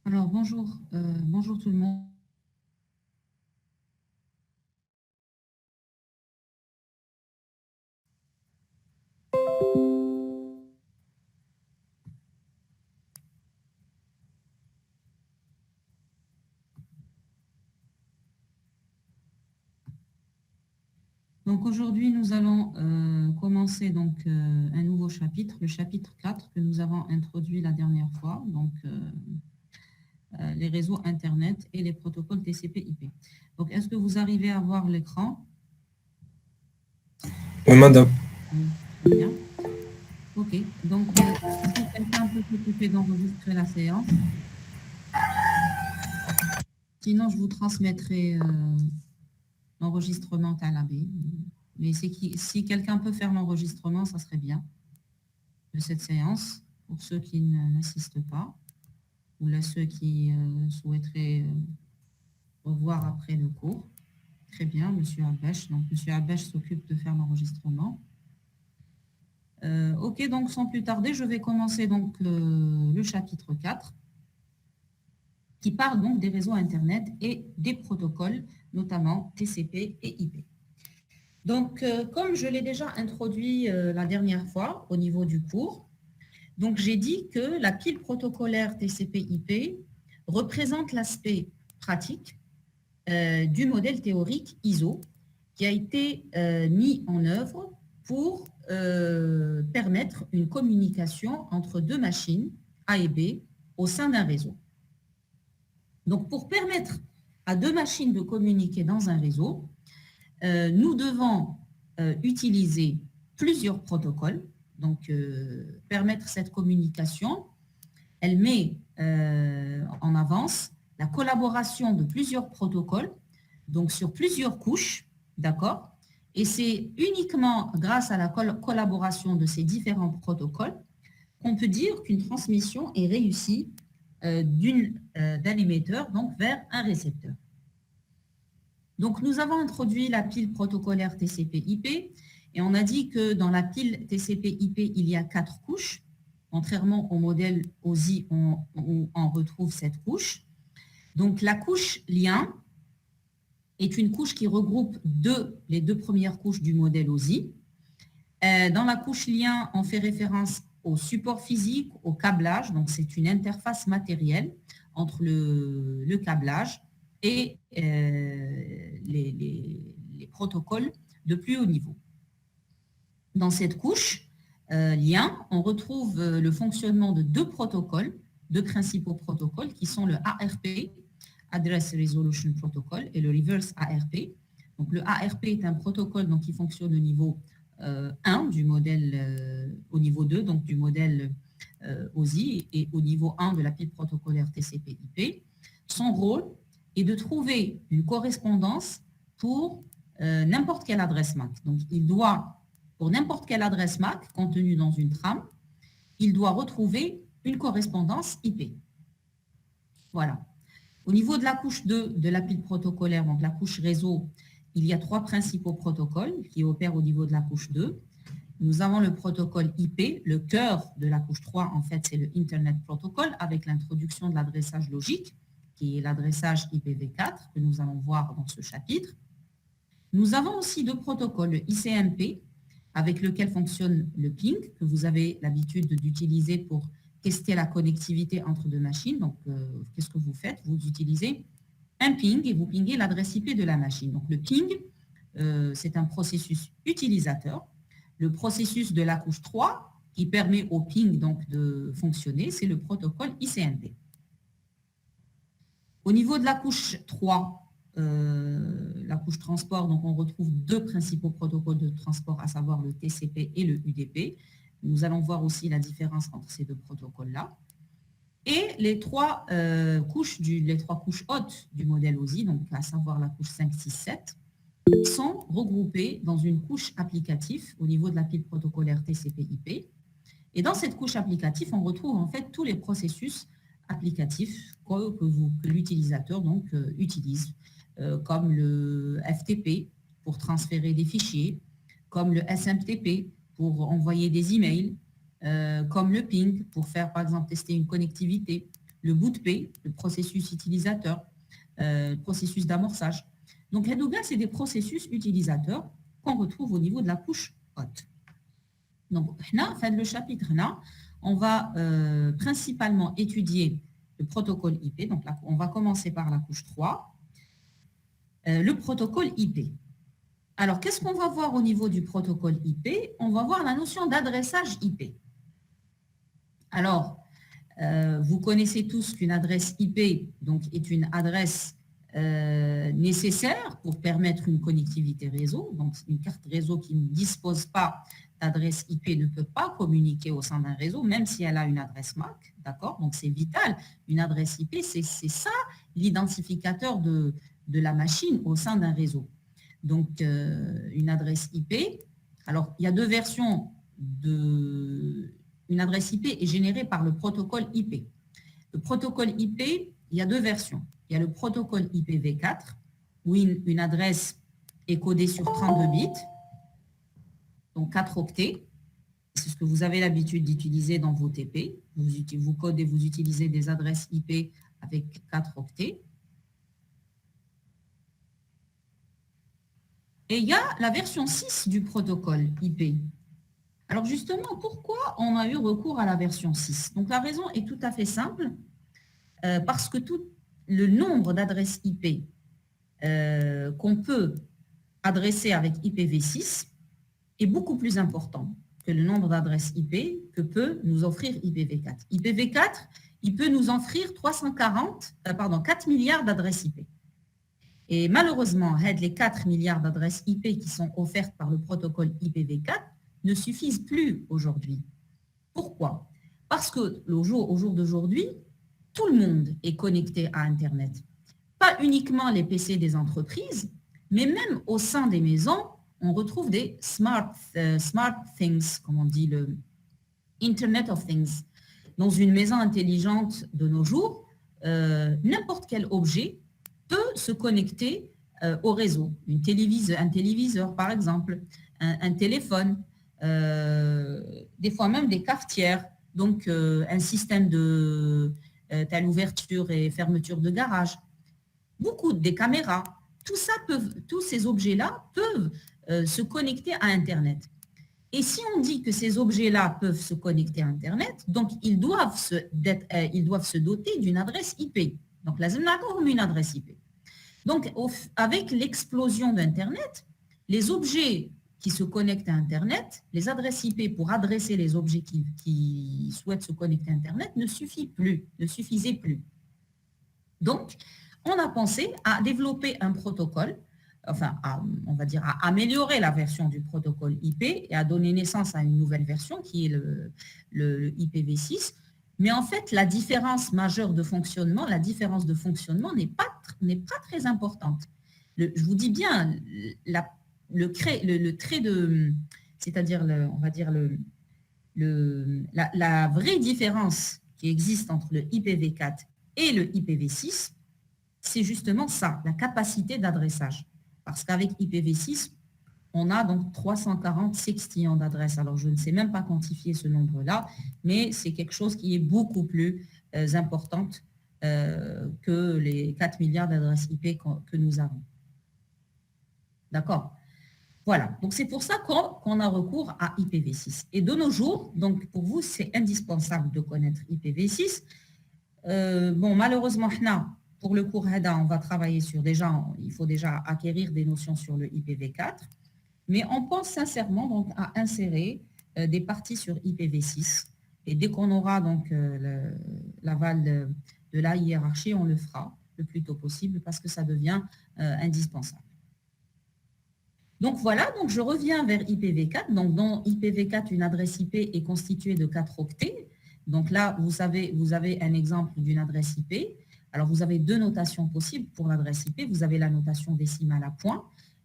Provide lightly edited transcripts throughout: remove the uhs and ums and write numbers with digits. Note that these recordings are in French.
Alors, bonjour tout le monde. Donc, aujourd'hui, nous allons commencer un nouveau chapitre, le chapitre 4 que nous avons introduit la dernière fois, les réseaux Internet et les protocoles TCP/IP. Donc, est-ce que vous arrivez à voir l'écran? Oui, madame. Oui, très bien. OK. Donc, si quelqu'un peut s'occuper d'enregistrer la séance, sinon je vous transmettrai l'enregistrement à la B. Mais si quelqu'un peut faire l'enregistrement, ça serait bien de cette séance pour ceux qui n'assistent pas ou là ceux qui souhaiteraient revoir après le cours. Très bien, Monsieur Abesh. Donc, Monsieur Abesh s'occupe de faire l'enregistrement. OK, donc sans plus tarder, je vais commencer donc le chapitre 4 qui parle donc des réseaux Internet et des protocoles, notamment TCP et IP. Donc, comme je l'ai déjà introduit la dernière fois au niveau du cours, donc j'ai dit que la pile protocolaire TCP/IP représente l'aspect pratique du modèle théorique ISO qui a été mis en œuvre pour permettre une communication entre deux machines A et B au sein d'un réseau. Donc, pour permettre à deux machines de communiquer dans un réseau, nous devons utiliser plusieurs protocoles. Donc, permettre cette communication, elle met en avance la collaboration de plusieurs protocoles, donc sur plusieurs couches, d'accord? Et c'est uniquement grâce à la collaboration de ces différents protocoles qu'on peut dire qu'une transmission est réussie d'un émetteur donc vers un récepteur. Donc, nous avons introduit la pile protocolaire TCP/IP et on a dit que dans la pile TCP/IP, il y a 4 couches. Contrairement au modèle OSI, où on retrouve cette couche. Donc, la couche lien est une couche qui regroupe les deux premières couches du modèle OSI. Dans la couche lien, on fait référence au support physique, au câblage. Donc, c'est une interface matérielle entre le câblage et les protocoles de plus haut niveau. Dans cette couche lien, on retrouve le fonctionnement de deux protocoles, deux principaux protocoles qui sont le ARP, Address Resolution Protocol, et le Reverse ARP. Donc, le ARP est un protocole donc, qui fonctionne au niveau 1 du modèle, au niveau 2 donc, du modèle OSI et au niveau 1 de la pile protocolaire TCP/IP. Son rôle est de trouver une correspondance pour n'importe quelle adresse MAC. Donc, il doit, pour n'importe quelle adresse MAC contenue dans une trame, il doit retrouver une correspondance IP. Voilà. Au niveau de la couche 2 de la pile protocolaire, donc la couche réseau, il y a 3 principaux protocoles qui opèrent au niveau de la couche 2. Nous avons le protocole IP, le cœur de la couche 3, en fait, c'est le Internet Protocol avec l'introduction de l'adressage logique, qui est l'adressage IPv4 que nous allons voir dans ce chapitre. Nous avons aussi deux protocoles, le ICMP, avec lequel fonctionne le ping, que vous avez l'habitude d'utiliser pour tester la connectivité entre deux machines. Donc, qu'est-ce que vous faites? Vous utilisez un ping et vous pingez l'adresse IP de la machine. Donc, le ping, c'est un processus utilisateur. Le processus de la couche 3, qui permet au ping donc, de fonctionner, c'est le protocole ICMP. Au niveau de la couche 3, la couche transport, donc on retrouve deux principaux protocoles de transport, à savoir le TCP et le UDP. Nous allons voir aussi la différence entre ces deux protocoles-là. Et les trois couches hautes du modèle OSI, donc à savoir la couche 5, 6, 7, sont regroupées dans une couche applicative au niveau de la pile protocolaire TCP/IP. Et dans cette couche applicative, on retrouve en fait tous les processus applicatifs que l'utilisateur donc utilise, comme le FTP pour transférer des fichiers, comme le SMTP pour envoyer des emails, comme le ping pour faire par exemple tester une connectivité, le bout de paix, le processus utilisateur, le processus d'amorçage. Donc, c'est des processus utilisateurs qu'on retrouve au niveau de la couche haute. Donc, fin le chapitre, on va principalement étudier le protocole IP. Donc, là, on va commencer par la couche 3. Le protocole IP. Alors, qu'est-ce qu'on va voir au niveau du protocole IP? On va voir la notion d'adressage IP. Alors, vous connaissez tous qu'une adresse IP donc, est une adresse nécessaire pour permettre une connectivité réseau. Donc, une carte réseau qui ne dispose pas d'adresse IP ne peut pas communiquer au sein d'un réseau, même si elle a une adresse MAC. D'accord? Donc, c'est vital. Une adresse IP, c'est ça l'identificateur de la machine au sein d'un réseau. Donc, une adresse IP. Alors, il y a deux versions de... Une adresse IP est générée par le protocole IP. Le protocole IP, il y a deux versions. Il y a le protocole IPv4, où une adresse est codée sur 32 bits, donc 4 octets. C'est ce que vous avez l'habitude d'utiliser dans vos TP. Vous codez, vous utilisez des adresses IP avec 4 octets. Et il y a la version 6 du protocole IP. Alors justement, pourquoi on a eu recours à la version 6? Donc la raison est tout à fait simple, parce que tout le nombre d'adresses IP qu'on peut adresser avec IPv6 est beaucoup plus important que le nombre d'adresses IP que peut nous offrir IPv4. IPv4, il peut nous offrir 4 milliards d'adresses IP. Et malheureusement, les 4 milliards d'adresses IP qui sont offertes par le protocole IPv4 ne suffisent plus aujourd'hui. Pourquoi? Parce que au jour d'aujourd'hui, tout le monde est connecté à Internet. Pas uniquement les PC des entreprises, mais même au sein des maisons, on retrouve des smart things, comme on dit, le Internet of Things. Dans une maison intelligente de nos jours, n'importe quel objet peut se connecter au réseau. Un téléviseur, par exemple, un téléphone, des fois même des cafetières, donc un système de telle ouverture et fermeture de garage, beaucoup des caméras, tous ces objets-là peuvent se connecter à Internet. Et si on dit que ces objets-là peuvent se connecter à Internet, donc ils doivent se doter d'une adresse IP. Donc, là, on a une adresse IP. Donc, avec l'explosion d'Internet, les objets qui se connectent à Internet, les adresses IP pour adresser les objets qui souhaitent se connecter à Internet ne suffisaient plus. Donc, on a pensé à développer un protocole, enfin, on va dire à améliorer la version du protocole IP et à donner naissance à une nouvelle version qui est le IPv6. Mais en fait, la différence majeure de fonctionnement, n'est pas très importante. Je vous dis bien, le trait de, c'est-à-dire, on va dire, la vraie différence qui existe entre le IPv4 et le IPv6, c'est justement ça, la capacité d'adressage. Parce qu'avec IPv6, on a donc 340 sextillons d'adresses. Alors, je ne sais même pas quantifier ce nombre-là, mais c'est quelque chose qui est beaucoup plus importante que les 4 milliards d'adresses IP que nous avons. D'accord? Voilà, donc c'est pour ça qu'on a recours à IPv6. Et de nos jours, donc pour vous, c'est indispensable de connaître IPv6. Bon, malheureusement, pour le cours HEDA, on va travailler sur il faut déjà acquérir des notions sur le IPv4, mais on pense sincèrement donc à insérer des parties sur IPv6. Et dès qu'on aura donc l'aval de la hiérarchie, on le fera le plus tôt possible parce que ça devient indispensable. Donc voilà, donc je reviens vers IPv4. Donc dans IPv4, une adresse IP est constituée de 4 octets. Donc là, vous avez un exemple d'une adresse IP. Alors vous avez deux notations possibles pour l'adresse IP. Vous avez la notation décimale à points.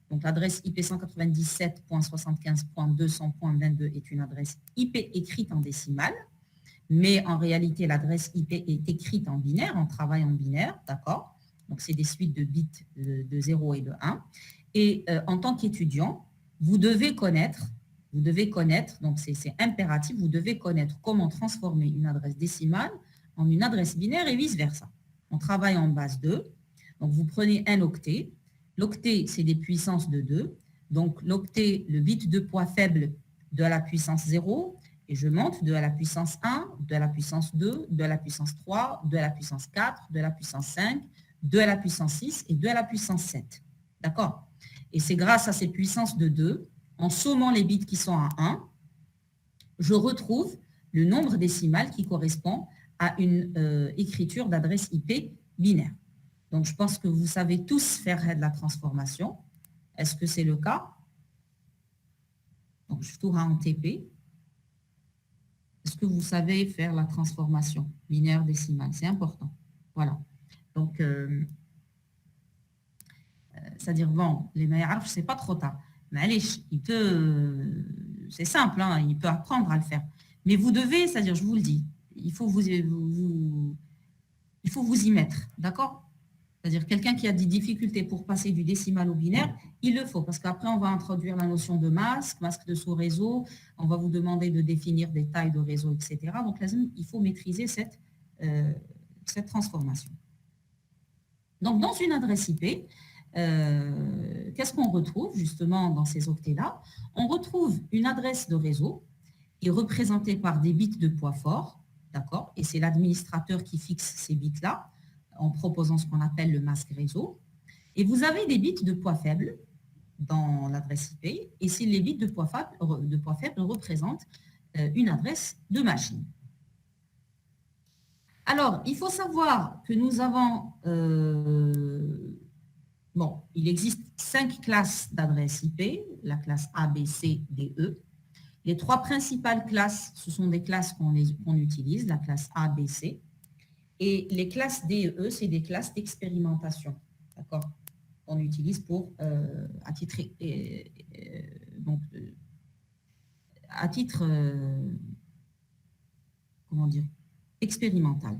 Donc l'adresse IP 197.75.200.22 est une adresse IP écrite en décimale. Mais en réalité, l'adresse IP est écrite en binaire, on travaille en binaire, d'accord? Donc c'est des suites de bits de 0 et de 1. Et en tant qu'étudiant, vous devez connaître, donc c'est impératif, vous devez connaître comment transformer une adresse décimale en une adresse binaire et vice-versa. On travaille en base 2. Donc, vous prenez un octet. L'octet, c'est des puissances de 2. Donc, l'octet, le bit de poids faible de la puissance 0, et je monte de la puissance 1, de la puissance 2, de la puissance 3, de la puissance 4, de la puissance 5, de la puissance 6 et de la puissance 7. D'accord? Et c'est grâce à ces puissances de 2, en sommant les bits qui sont à 1, je retrouve le nombre décimal qui correspond à une écriture d'adresse IP binaire. Donc, je pense que vous savez tous faire de la transformation. Est-ce que c'est le cas? Donc, je tourne en TP. Est-ce que vous savez faire la transformation binaire décimale? C'est important. Voilà. Donc, c'est-à-dire, bon, les meilleurs, c'est pas trop tard. Mais allez, c'est simple, hein, il peut apprendre à le faire. Mais vous devez, c'est-à-dire, je vous le dis, il faut vous y mettre, d'accord? C'est-à-dire, quelqu'un qui a des difficultés pour passer du décimal au binaire, il le faut, parce qu'après, on va introduire la notion de masque de sous-réseau, on va vous demander de définir des tailles de réseau, etc. Donc, il faut maîtriser cette transformation. Donc, dans une adresse IP, qu'est-ce qu'on retrouve justement dans ces octets-là? On retrouve une adresse de réseau qui est représentée par des bits de poids fort, d'accord? Et c'est l'administrateur qui fixe ces bits-là en proposant ce qu'on appelle le masque réseau. Et vous avez des bits de poids faible dans l'adresse IP, et c'est les bits de poids faible représentent une adresse de machine. Alors, il faut savoir que nous avons, il existe 5 classes d'adresses IP, la classe A, B, C, D, E. Les 3 principales classes, ce sont des classes qu'on utilise, la classe A, B, C. Et les classes D et E, c'est des classes d'expérimentation, d'accord? On utilise pour, à titre expérimental.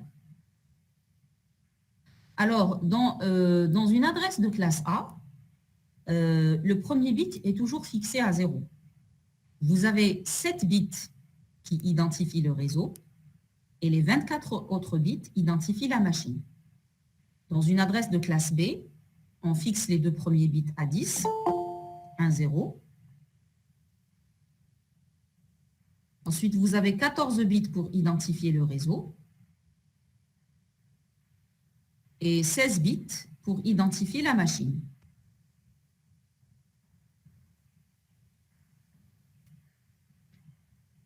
Alors, dans une adresse de classe A, le premier bit est toujours fixé à 0. Vous avez 7 bits qui identifient le réseau et les 24 autres bits identifient la machine. Dans une adresse de classe B, on fixe les 2 premiers bits à 10, 1, 0. Ensuite, vous avez 14 bits pour identifier le réseau et 16 bits pour identifier la machine.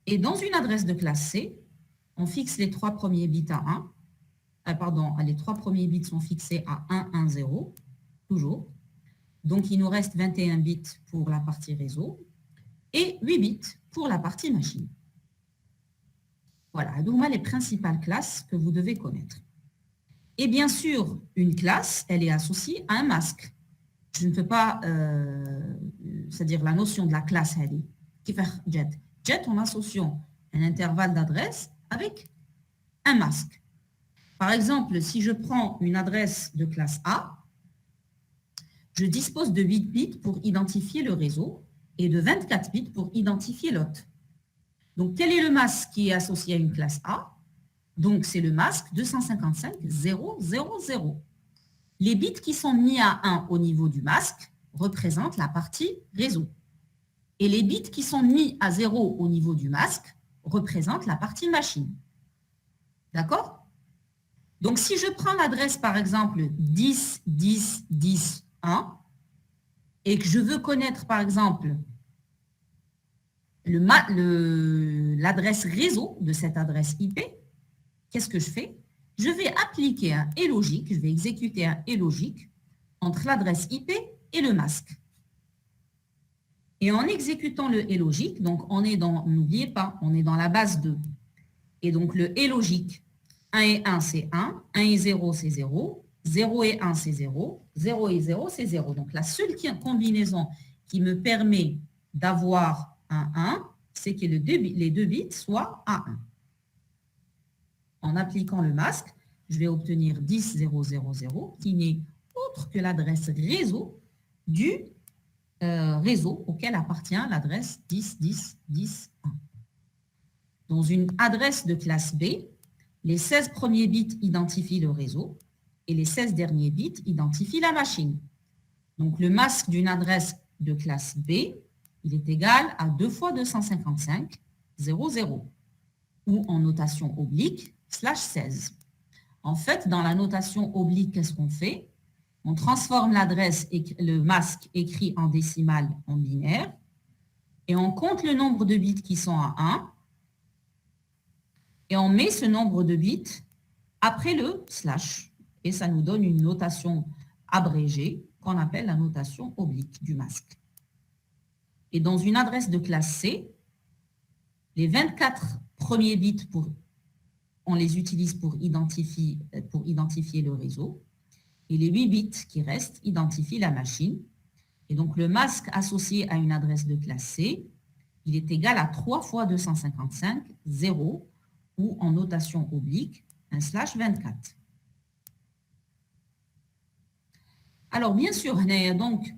Et dans une adresse de classe C, on fixe les 3 premiers bits à 1. Les 3 premiers bits sont fixés à 1, 1, 0, toujours. Donc, il nous reste 21 bits pour la partie réseau et 8 bits pour la partie machine. Voilà, donc les principales classes que vous devez connaître. Et bien sûr, une classe, elle est associée à un masque. Je ne peux pas, c'est-à-dire la notion de la classe, elle est qui fait jet. Jet en associant un intervalle d'adresse avec un masque. Par exemple, si je prends une adresse de classe A, je dispose de 8 bits pour identifier le réseau et de 24 bits pour identifier l'hôte. Donc, quel est le masque qui est associé à une classe A? Donc, c'est le masque 255.0.0.0. Les bits qui sont mis à 1 au niveau du masque représentent la partie réseau. Et les bits qui sont mis à 0 au niveau du masque représentent la partie machine. D'accord? Donc, si je prends l'adresse, par exemple, 10, 10, 10, 1, et que je veux connaître, par exemple, l'adresse réseau de cette adresse IP, qu'est-ce que je fais? Je vais appliquer un et logique, je vais exécuter un et logique entre l'adresse IP et le masque. Et en exécutant le et logique, donc on est dans, n'oubliez pas, on est dans la base 2. Et donc le et logique, 1 et 1 c'est 1, 1 et 0 c'est 0, 0 et 1 c'est 0, 0 et 0 c'est 0. Donc la seule combinaison qui me permet d'avoir un 1, c'est que les deux bits soient à 1. En appliquant le masque, je vais obtenir 10, 0, 0, 0, qui n'est autre que l'adresse réseau du réseau auquel appartient l'adresse 10, 10, 10, 1. Dans une adresse de classe B, Les 16 premiers bits identifient le réseau et les 16 derniers bits identifient la machine. Donc, le masque d'une adresse de classe B, il est égal à 2 fois 255, 0, 0, ou en notation oblique, /16. En fait, dans la notation oblique, qu'est-ce qu'on fait? On transforme l'adresse, le masque écrit en décimale en binaire, et on compte le nombre de bits qui sont à 1, et on met ce nombre de bits après le slash, et ça nous donne une notation abrégée qu'on appelle la notation oblique du masque. Et dans une adresse de classe C, les 24 premiers bits, on les utilise pour identifier le réseau, et les 8 bits qui restent identifient la machine. Et donc, le masque associé à une adresse de classe C, il est égal à 3 fois 255, 0, ou en notation oblique, un /24. Alors, bien sûr, donc,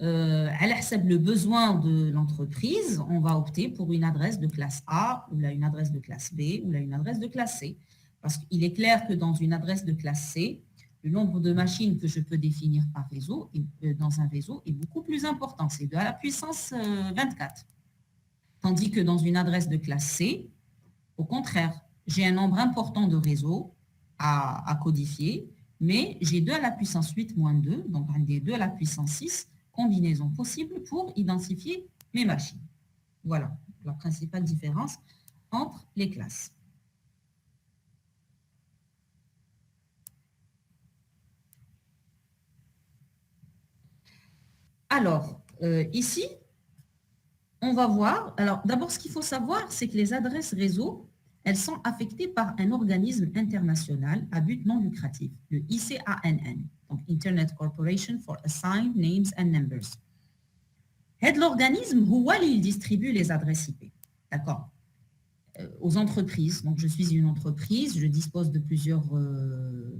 à le besoin de l'entreprise, on va opter pour une adresse de classe A, ou là une adresse de classe B, ou là une adresse de classe C. Parce qu'il est clair que dans une adresse de classe C, le nombre de machines que je peux définir par réseau, dans un réseau, est beaucoup plus important. C'est 2 à la puissance 24. Tandis que dans une adresse de classe C, au contraire, j'ai un nombre important de réseaux à codifier, mais j'ai 2 à la puissance 8 moins 2, donc un des 2 à la puissance 6 combinaisons possibles pour identifier mes machines. Voilà la principale différence entre les classes. Alors, ici, on va voir. Alors, d'abord, ce qu'il faut savoir, c'est que les adresses réseau, elles sont affectées par un organisme international à but non lucratif, le ICANN, donc Internet Corporation for Assigned Names and Numbers. L'organisme, il distribue les adresses IP. D'accord. Aux entreprises. Donc, je suis une entreprise, je dispose de plusieurs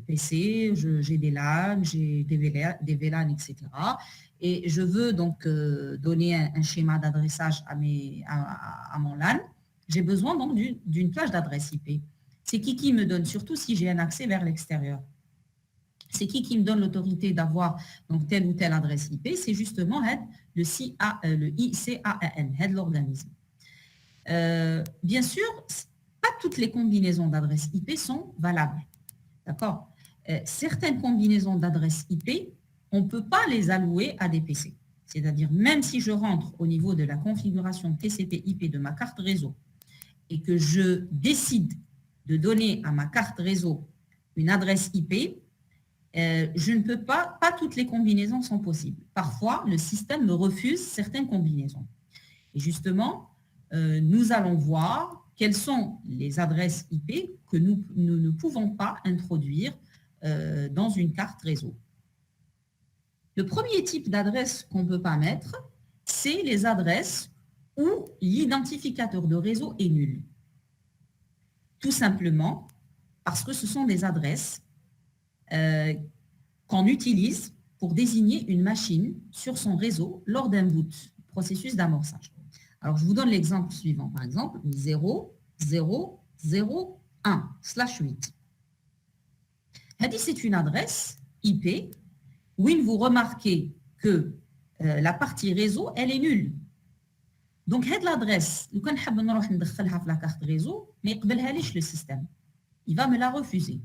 PC, j'ai des LAN, j'ai des VLAN, etc. Et je veux donc donner un schéma d'adressage à mon LAN. J'ai besoin donc d'une plage d'adresse IP. C'est qui me donne, surtout si j'ai un accès vers l'extérieur. C'est qui me donne l'autorité d'avoir donc telle ou telle adresse IP? C'est justement le ICANN, l'organisme. Bien sûr, pas toutes les combinaisons d'adresses IP sont valables. D'accord. Certaines combinaisons d'adresses IP, on ne peut pas les allouer à des PC. C'est-à-dire, même si je rentre au niveau de la configuration TCP/IP de ma carte réseau et que je décide de donner à ma carte réseau une adresse IP, je ne peux pas toutes les combinaisons sont possibles. Parfois, le système me refuse certaines combinaisons. Et justement, nous allons voir quelles sont les adresses IP que nous ne pouvons pas introduire dans une carte réseau. Le premier type d'adresse qu'on ne peut pas mettre, c'est les adresses où l'identificateur de réseau est nul. Tout simplement parce que ce sont des adresses qu'on utilise pour désigner une machine sur son réseau lors d'un boot, processus d'amorçage. Alors, je vous donne l'exemple suivant, par exemple, 0, 0, 0, 1, /8. C'est une adresse IP où vous remarquez que la partie réseau, elle est nulle. Donc, cette l'adresse, quand je veux dans la carte réseau, mais le système, il va me la refuser.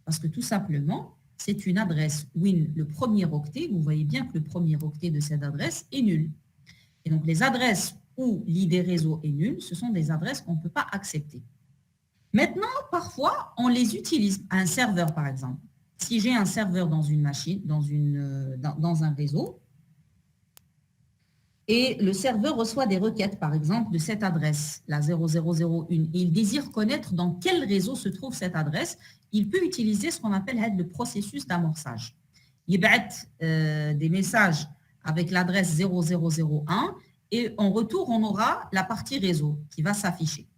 Parce que tout simplement, c'est une adresse WIN, le premier octet, vous voyez bien que le premier octet de cette adresse est nul. Et donc, les adresses où l'ID réseau est nul, ce sont des adresses qu'on ne peut pas accepter. Maintenant, parfois, on les utilise à un serveur, par exemple. Si j'ai un serveur dans une machine, dans un réseau, et le serveur reçoit des requêtes, par exemple, de cette adresse, la 0001, et il désire connaître dans quel réseau se trouve cette adresse, il peut utiliser ce qu'on appelle le processus d'amorçage. Il va des messages avec l'adresse 0001 et en retour, on aura la partie réseau qui va s'afficher.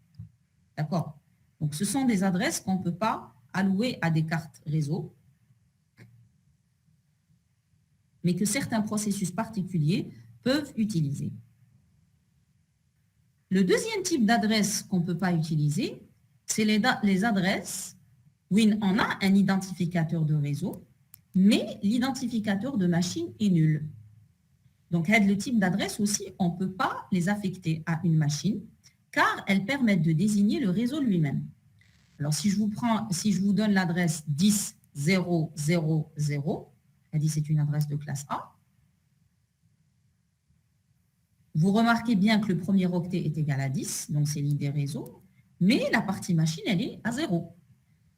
D'accord? Donc, ce sont des adresses qu'on ne peut pas allouer à des cartes réseau, mais que certains processus particuliers peuvent utiliser. Le deuxième type d'adresse qu'on ne peut pas utiliser, c'est les adresses Oui, on a un identificateur de réseau, mais l'identificateur de machine est nul. Donc, le type d'adresse aussi, on ne peut pas les affecter à une machine, car elles permettent de désigner le réseau lui-même. Alors, si je vous donne l'adresse 10.0.0.0, elle dit c'est une adresse de classe A, vous remarquez bien que le premier octet est égal à 10, donc c'est l'ID réseau, mais la partie machine, elle est à 0.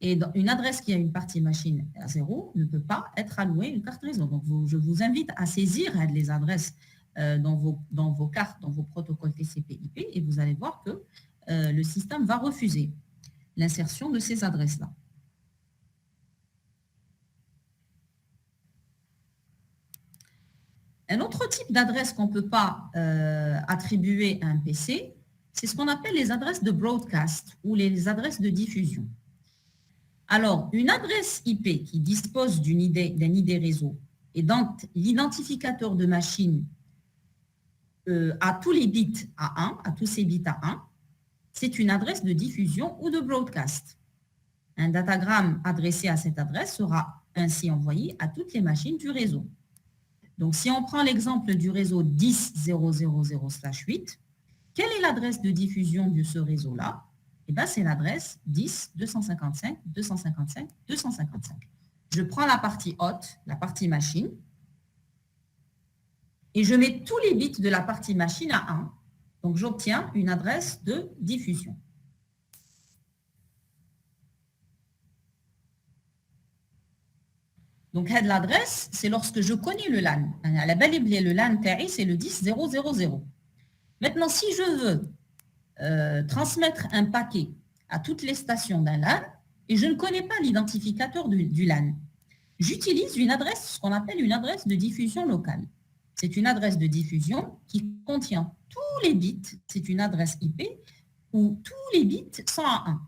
Et une adresse qui a une partie machine à 0 ne peut pas être allouée une carte réseau. Donc, je vous invite à saisir les adresses dans vos cartes, dans vos protocoles TCP/IP, et vous allez voir que le système va refuser l'insertion de ces adresses-là. Un autre type d'adresse qu'on ne peut pas attribuer à un PC, c'est ce qu'on appelle les adresses de broadcast ou les adresses de diffusion. Alors, une adresse IP qui dispose d'un ID réseau et dont l'identificateur de machine a tous les bits à 1, à tous ces bits à 1, c'est une adresse de diffusion ou de broadcast. Un datagramme adressé à cette adresse sera ainsi envoyé à toutes les machines du réseau. Donc, si on prend l'exemple du réseau 10.0.0/8, quelle est l'adresse de diffusion de ce réseau-là? Eh bien, c'est l'adresse 10.255.255.255. Je prends la partie hôte, la partie machine, et je mets tous les bits de la partie machine à 1. Donc, j'obtiens une adresse de diffusion. Donc, l'adresse, c'est lorsque je connais le LAN. La belle le LAN, c'est le 10.0.0.0. Maintenant, si je veux transmettre un paquet à toutes les stations d'un LAN et je ne connais pas l'identificateur du LAN, j'utilise une adresse, ce qu'on appelle une adresse de diffusion locale. C'est une adresse de diffusion qui contient tous les bits, c'est une adresse IP où tous les bits sont à 1.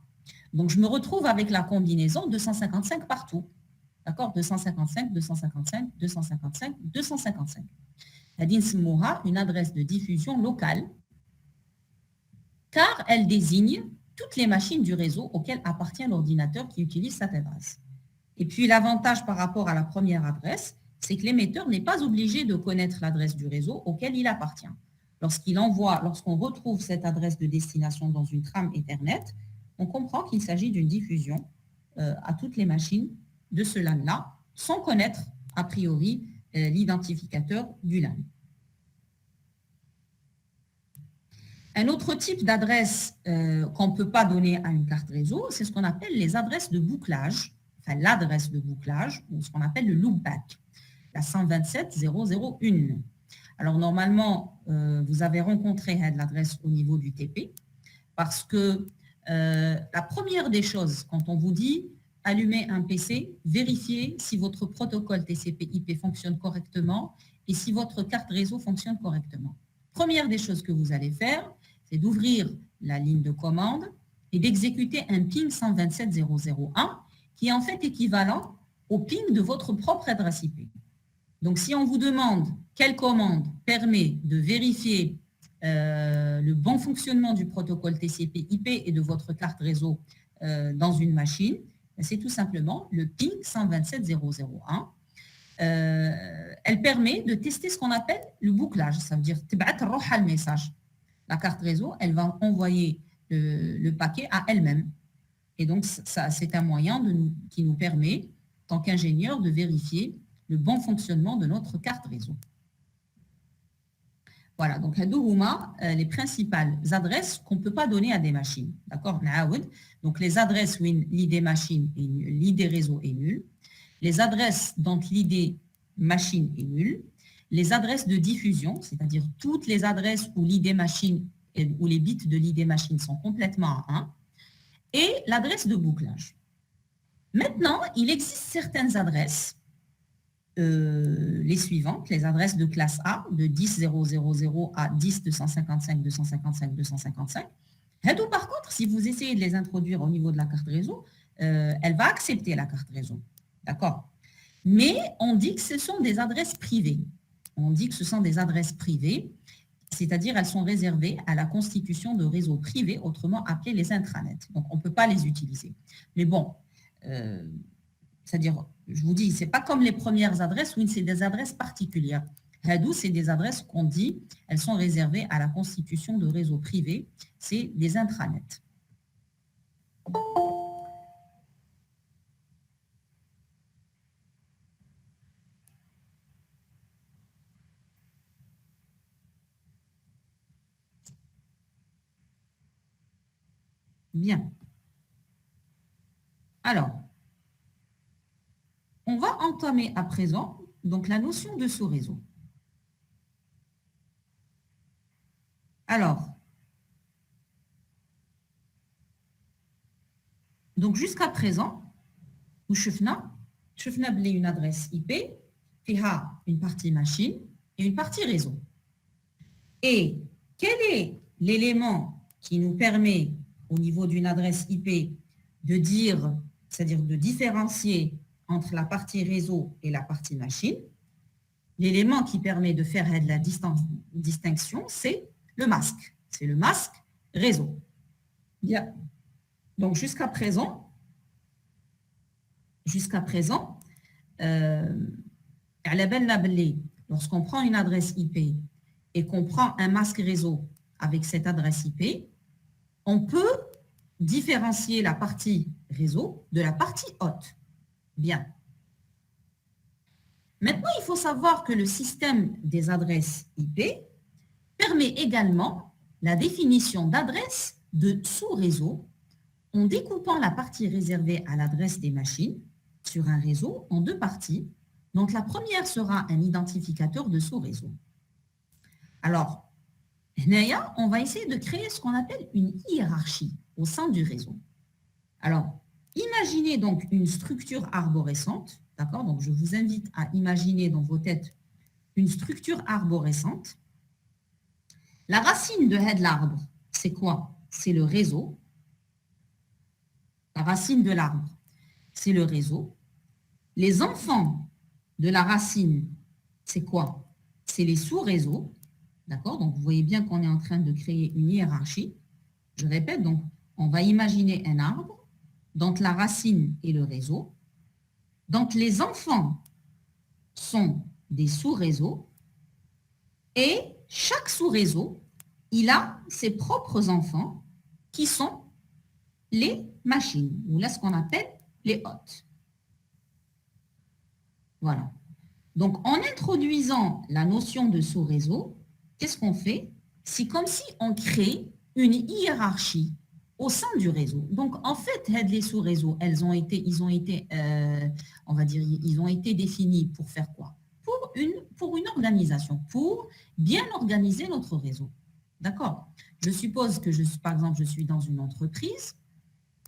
Donc, je me retrouve avec la combinaison 255 partout. D'accord, 255, 255, 255, 255. Une adresse de diffusion locale, car elle désigne toutes les machines du réseau auxquelles appartient l'ordinateur qui utilise cette adresse. Et puis, l'avantage par rapport à la première adresse, c'est que l'émetteur n'est pas obligé de connaître l'adresse du réseau auquel il appartient. Lorsqu'on retrouve cette adresse de destination dans une trame Ethernet, on comprend qu'il s'agit d'une diffusion à toutes les machines de ce LAN-là, sans connaître a priori l'identificateur du LAN. Un autre type d'adresse qu'on ne peut pas donner à une carte réseau, c'est ce qu'on appelle les adresses de bouclage, enfin l'adresse de bouclage, ou ce qu'on appelle le loopback, la 127.0.0.1. Alors normalement, vous avez rencontré l'adresse au niveau du TP, parce que la première des choses, quand on vous dit allumer un PC, vérifiez si votre protocole TCP/IP fonctionne correctement et si votre carte réseau fonctionne correctement. Première des choses que vous allez faire, c'est d'ouvrir la ligne de commande et d'exécuter un ping 127.0.0.1 qui est en fait équivalent au ping de votre propre adresse IP. Donc, si on vous demande quelle commande permet de vérifier le bon fonctionnement du protocole TCP/IP et de votre carte réseau dans une machine, c'est tout simplement le ping 127.0.0.1. Elle permet de tester ce qu'on appelle le bouclage. Ça veut dire le message. La carte réseau, elle va envoyer le paquet à elle-même. Et donc, c'est un moyen qui nous permet, tant qu'ingénieur, de vérifier le bon fonctionnement de notre carte réseau. Voilà, donc les principales adresses qu'on ne peut pas donner à des machines. D'accord? Donc, les adresses où l'ID machine et l'ID réseau est nul. Les adresses dont l'ID machine est nul. Les adresses de diffusion, c'est-à-dire toutes les adresses où l'ID machine où les bits de l'ID machine sont complètement à 1. Et l'adresse de bouclage. Maintenant, il existe certaines adresses, les suivantes, les adresses de classe A, de 10.0.0.0 à 10.255.255.255. Par contre, si vous essayez de les introduire au niveau de la carte réseau, elle va accepter la carte réseau. D'accord? Mais on dit que ce sont des adresses privées. On dit que ce sont des adresses privées, c'est-à-dire elles sont réservées à la constitution de réseaux privés, autrement appelés les intranets. Donc, on ne peut pas les utiliser. Mais bon, c'est-à-dire, je vous dis, ce n'est pas comme les premières adresses où c'est des adresses particulières. Hadou, c'est des adresses qu'on dit, elles sont réservées à la constitution de réseaux privés, c'est des intranets. Bien. Alors, on va entamer à présent donc la notion de sous-réseau. Alors, donc jusqu'à présent, nous avons une adresse IP qui a une partie machine et une partie réseau. Et quel est l'élément qui nous permet, au niveau d'une adresse IP, de dire, c'est-à-dire de différencier entre la partie réseau et la partie machine? L'élément qui permet de faire la distinction, c'est le masque. C'est le masque réseau. Bien. Donc, jusqu'à présent, lorsqu'on prend une adresse IP et qu'on prend un masque réseau avec cette adresse IP, on peut différencier la partie réseau de la partie hôte. Bien. Maintenant, il faut savoir que le système des adresses IP permet également la définition d'adresses de sous-réseau en découpant la partie réservée à l'adresse des machines sur un réseau en deux parties. Donc, la première sera un identificateur de sous-réseau. Alors, on va essayer de créer ce qu'on appelle une hiérarchie au sein du réseau. Alors, imaginez donc une structure arborescente, d'accord? Donc, je vous invite à imaginer dans vos têtes une structure arborescente. La racine de l'arbre, c'est quoi? C'est le réseau. La racine de l'arbre, c'est le réseau. Les enfants de la racine, c'est quoi? C'est les sous-réseaux. D'accord? Donc, vous voyez bien qu'on est en train de créer une hiérarchie. Je répète, donc, on va imaginer un arbre dont la racine est le réseau. Donc, les enfants sont des sous-réseaux et chaque sous-réseau, il a ses propres enfants qui sont les machines, ou là, ce qu'on appelle les hôtes. Voilà. Donc, en introduisant la notion de sous-réseau, qu'est-ce qu'on fait? C'est comme si on crée une hiérarchie au sein du réseau. Donc, en fait, les sous-réseaux, ils ont été définis pour faire quoi? Pour une organisation, pour bien organiser notre réseau. D'accord? Je suppose que, par exemple, je suis dans une entreprise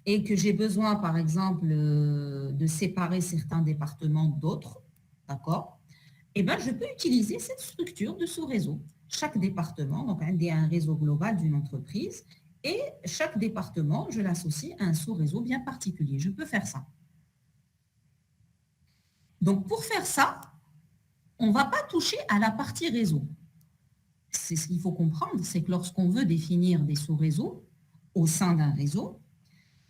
et que j'ai besoin, par exemple, de séparer certains départements d'autres, d'accord? Eh bien, je peux utiliser cette structure de sous-réseau. Chaque département, donc un réseau global d'une entreprise, et chaque département, je l'associe à un sous-réseau bien particulier. Je peux faire ça. Donc, pour faire ça, on ne va pas toucher à la partie réseau. C'est ce qu'il faut comprendre, c'est que lorsqu'on veut définir des sous-réseaux au sein d'un réseau,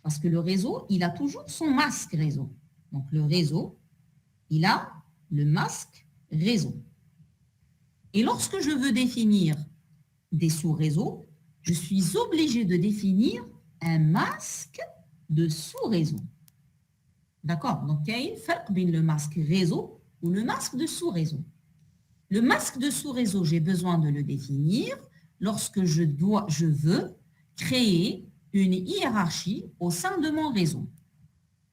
parce que le réseau, il a toujours son masque réseau. Donc, le réseau, il a le masque réseau. Et lorsque je veux définir des sous-réseaux, je suis obligé de définir un masque de sous-réseau. D'accord? Donc, il y a une différence entre le masque réseau ou le masque de sous-réseau. Le masque de sous-réseau, j'ai besoin de le définir lorsque je veux créer une hiérarchie au sein de mon réseau.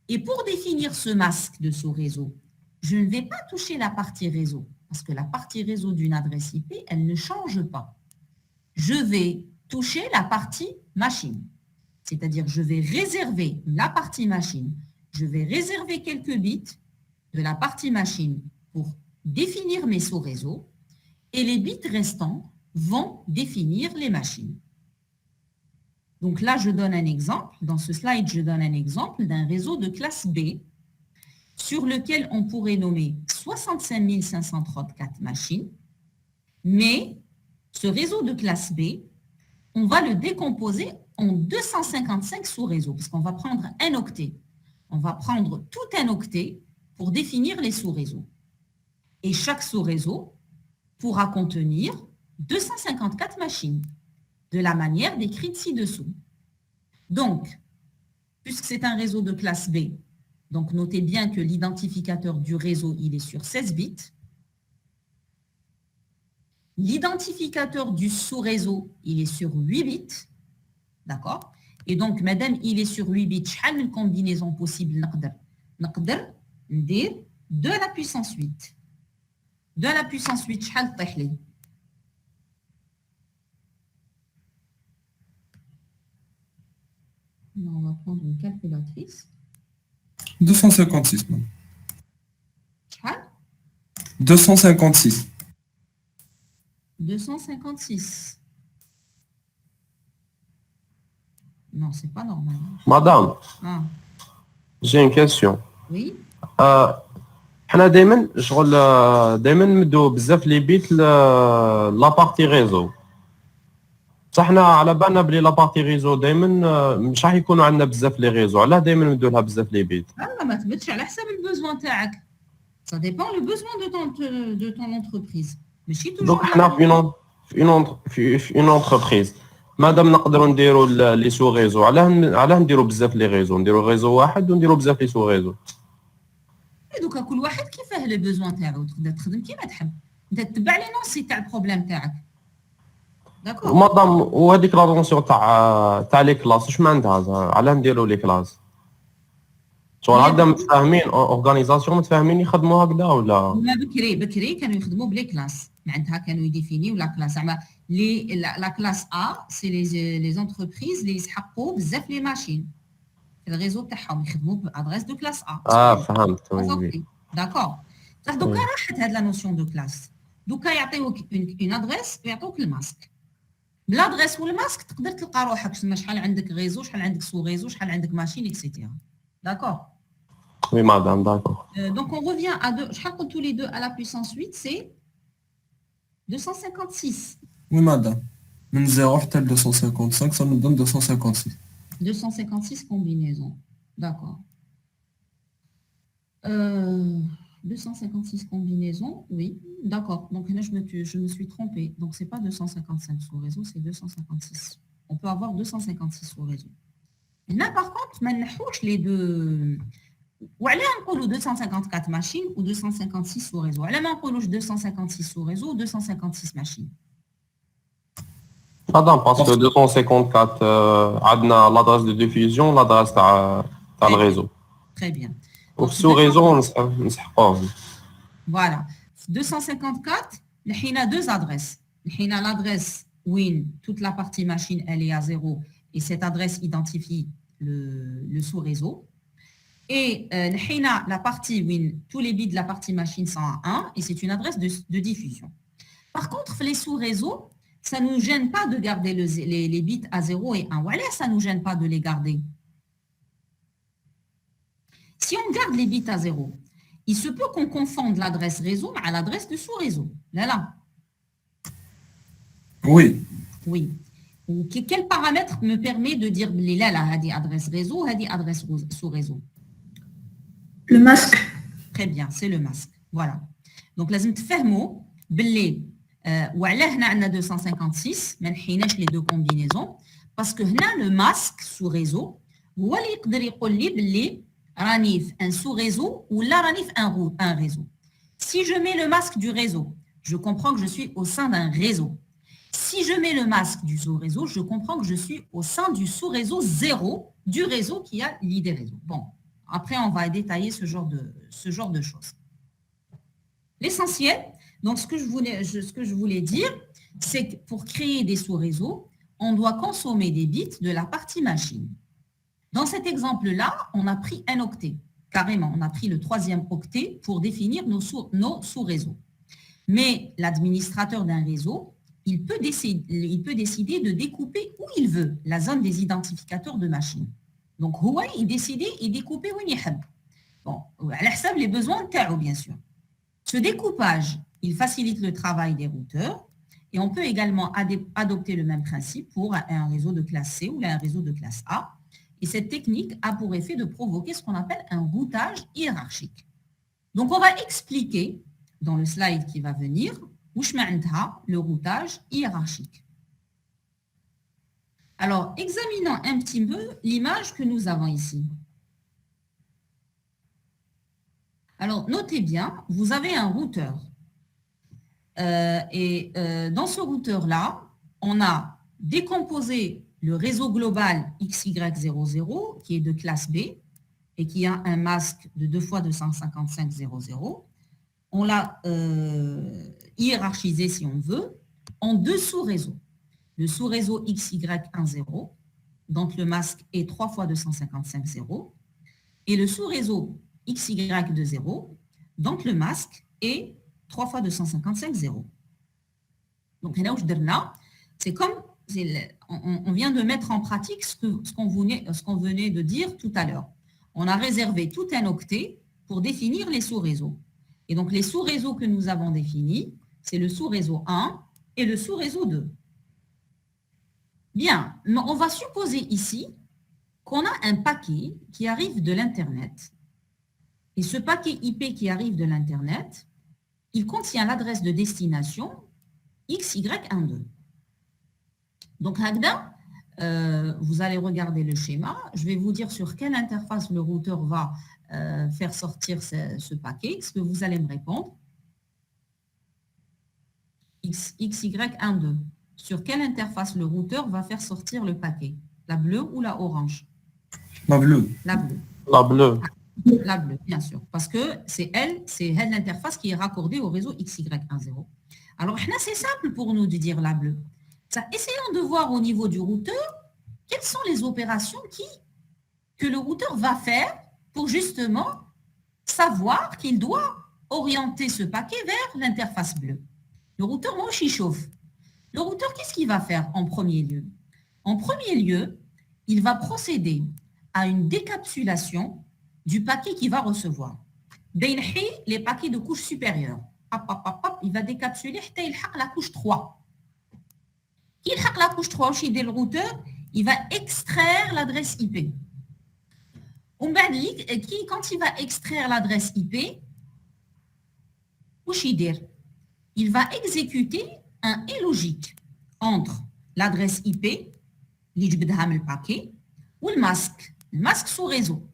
Et pour définir ce masque de sous-réseau, je ne vais pas toucher la partie réseau, parce que la partie réseau d'une adresse IP, elle ne change pas. Je vais toucher la partie machine, c'est-à-dire je vais réserver la partie machine. Je vais réserver quelques bits de la partie machine pour définir mes sous-réseaux et les bits restants vont définir les machines. Donc là, je donne un exemple. Dans ce slide, je donne un exemple d'un réseau de classe B sur lequel on pourrait nommer 65 534 machines. Mais ce réseau de classe B, on va le décomposer en 255 sous-réseaux, parce qu'on va prendre un octet. on va prendre tout un octet pour définir les sous-réseaux. Et chaque sous-réseau pourra contenir 254 machines, de la manière décrite ci-dessous. Donc, puisque c'est un réseau de classe B, donc notez bien que l'identificateur du réseau, il est sur 16 bits. L'identificateur du sous-réseau, il est sur 8 bits. D'accord? Et donc, madame, il est sur 8 bits. Quelle une combinaison possible نقدر ندير 2 à la puissance 8. 2 à la puissance 8, شحال طيح لي؟ On va prendre une calculatrice. 256. شحال؟ 256. 256. Non, c'est pas normal. Madame, Ah, j'ai une question. oui. حنا دائما شغل دائما نمدوا بزاف لي بيت لابارتي ريزو. بصح حنا على بالنا بلي لابارتي ريزو دائما مش راح يكونوا عندنا بزاف لي ريزو، علاه دائما نمدوا لها بزاف لي بيت؟ Ah, ما تبدش على حسب البوزوان تاعك. Ça dépend le besoin de ton entreprise. ماشي دونك toujours. حنا في اون انتربريز مادام نقدروا نديروا لي سو ريزو، علاه نديروا بزاف لي ريزو، نديروا ريزو واحد ونديروا بزاف لي سو ريزو. دوكا كل واحد كيفاه لي بوزوان تاعو، تقدر تخدم كيما تحب. انت تتبع لي نونسي تاع البروبليم تاعك. داكور. مادام وهذيك لا نونسيون تاع لي كلاس واش ما عندها؟ علاه نديروا لي كلاس؟ شغل هكذا متفاهمين اورغانيزاسيون متفاهمين يخدموا هكذا ولا؟ ما بكري كانوا يخدموا بلي كلاس، معناتها كانوا يديفينيو لا كلاس. زعما لا كلاس ا سي لي زونتربريز اللي يسحقوا بزاف لي ماشين في الريزو تاعهم، يخدموا بادريس دو كلاس ا. فهمت. وي داكور. دوكا راحت هاد لا نوسيون دو كلاس. دوكا يعطيوك اون ادريس ويعطوك الماسك. بالادريس والماسك تقدر تلقى روحك تسمى شحال عندك ريزو، شحال عندك سو ريزو، شحال عندك ماشين اكسيتيرا. داكور. وي مادام داكور. Donc on revient à deux, tous les deux à la puissance 8, c'est 256. Oui, madame. من 0 حتى ل 255 ça nous donne 256. 256 combinaisons. D'accord. 256 combinaisons, oui. D'accord. Donc là, je me suis trompée. Donc, ce n'est pas 255 sous réseau, c'est 256. On peut avoir 256 sous réseau. Là, par contre, maintenant, les deux... Ou allez en 254 machines ou 256 sous réseau. Allez en 256 sous réseau ou 256 machines. Madame, parce que 254 عندنا l'adresse de diffusion, l'adresse تاع le réseau. Très bien. Au sous-réseau, نسحقوهم. Voilà. 254, il y a deux adresses. Il y a l'adresse WIN, toute la partie machine, elle est à 0 et cette adresse identifie le sous-réseau. Et la partie WIN, tous les bits de la partie machine sont à 1 et c'est une adresse de diffusion. Par contre, les sous-réseaux, ça ne nous gêne pas de garder les bits à 0 et 1. Voilà, ça ne nous gêne pas de les garder. Si on garde les bits à 0, il se peut qu'on confonde l'adresse réseau à l'adresse de sous-réseau. Là. Oui. Oui. Quel paramètre me permet de dire là, adresse réseau, adresse sous-réseau? Le masque. Très bien, c'est le masque. Voilà. Donc, لازم تفهموا باللي وعلاه هنا عندنا 256 ما نحيناش les deux combinaisons parce que هنا le masque sous-réseau هو اللي يقدر يقول لي باللي راني في un sous-réseau ou là راني في un réseau. Si je mets le masque du réseau, je comprends que je suis au sein d'un réseau. Si je mets le masque du sous-réseau, je comprends que je suis au sein du sous-réseau 0 du réseau qui a l'idée réseau. Bon, après, on va détailler ce genre de choses. L'essentiel, donc ce que je voulais dire, c'est que pour créer des sous-réseaux, on doit consommer des bits de la partie machine. Dans cet exemple-là, on a pris un octet. Carrément, on a pris le 3e octet pour définir nos sous-réseaux. Mais l'administrateur d'un réseau, il peut décider de découper où il veut la zone des identificateurs de machine. Donc, il décide de découper où il veut. Bon, à حسب les besoins de terre, bien sûr. Ce découpage, il facilite le travail des routeurs et on peut également adopter le même principe pour un réseau de classe C ou un réseau de classe A. Et cette technique a pour effet de provoquer ce qu'on appelle un routage hiérarchique. Donc, on va expliquer dans le slide qui va venir le routage hiérarchique. Alors, examinons un petit peu l'image que nous avons ici. Alors, notez bien, vous avez un routeur. Dans ce routeur-là, on a décomposé le réseau global XY00 qui est de classe B et qui a un masque de 2 fois 255.0.0. On l'a hiérarchisé, si on veut, en 2 sous-réseaux. Le sous-réseau XY10, donc le masque est 3 fois 255.0, et le sous-réseau XY20, donc le masque est 3 fois 255.0. Donc, c'est comme, on vient de mettre en pratique ce qu'on venait de dire tout à l'heure. On a réservé tout un octet pour définir les sous-réseaux. Et donc, les sous-réseaux que nous avons définis, c'est le sous-réseau 1 et le sous-réseau 2. Bien, mais on va supposer ici qu'on a un paquet qui arrive de l'Internet. Et ce paquet IP qui arrive de l'Internet, il contient l'adresse de destination XY12. Donc, vous allez regarder le schéma. Je vais vous dire sur quelle interface le routeur va faire sortir ce paquet. Ce que vous allez me répondre. XY12. Sur quelle interface le routeur va faire sortir le paquet? La bleue ou la orange? La bleue. La bleue. La bleue. La bleue, bien sûr. Parce que c'est l'interface qui est raccordée au réseau XY10. Alors, c'est simple pour nous de dire la bleue. Essayons de voir au niveau du routeur quelles sont les opérations que le routeur va faire pour justement savoir qu'il doit orienter ce paquet vers l'interface bleue. Le routeur, moi, il chauffe. Le routeur, qu'est-ce qu'il va faire en premier lieu? En premier lieu, il va procéder à une décapsulation du paquet qu'il va recevoir. Les paquets de couche supérieure. Il va décapsuler la couche 3. La couche 3, le routeur, il va extraire l'adresse IP. Quand il va extraire l'adresse IP, il va exécuter un et logique entre l'adresse IP, le paquet, ou le masque sous réseau.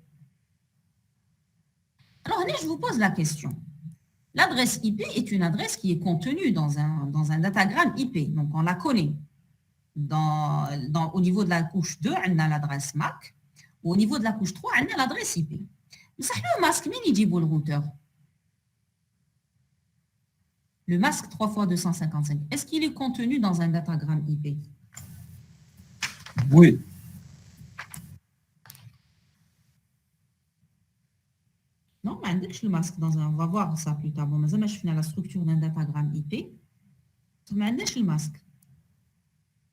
Alors, je vous pose la question. L'adresse IP est une adresse qui est contenue dans un datagramme IP, donc on la connaît. Au niveau de la couche 2, on a l'adresse MAC, ou au niveau de la couche 3, on a l'adresse IP. Mais le masque, il dit le routeur. Le masque 3 fois 255, est-ce qu'il est contenu dans un datagramme IP? Oui. Non, le masque on va voir ça plus tard. Bon, mais je finis la structure d'un datagramme IP. Mais le masque.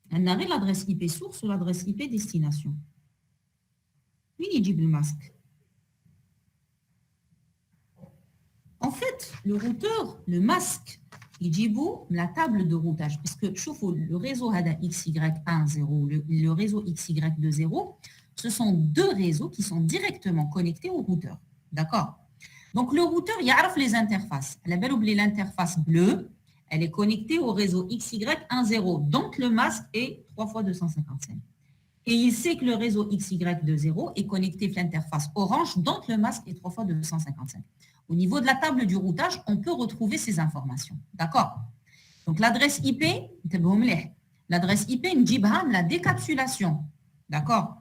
On a l'adresse IP source ou l'adresse IP destination. Oui, il dit le masque. En fait, le routeur, le masque, il dit la table de routage. Parce que le réseau XY10, le réseau XY20, ce sont 2 réseaux qui sont directement connectés au routeur. D'accord? Donc, le routeur, il y a les interfaces. L'interface bleue, elle est connectée au réseau XY10. Donc, le masque est 3 fois 255. Et il sait que le réseau XY20 est connecté à l'interface orange. Donc, le masque est 3 fois 255. Au niveau de la table du routage, on peut retrouver ces informations. D'accord? Donc, l'adresse IP, l'adresse IP, la décapsulation. D'accord?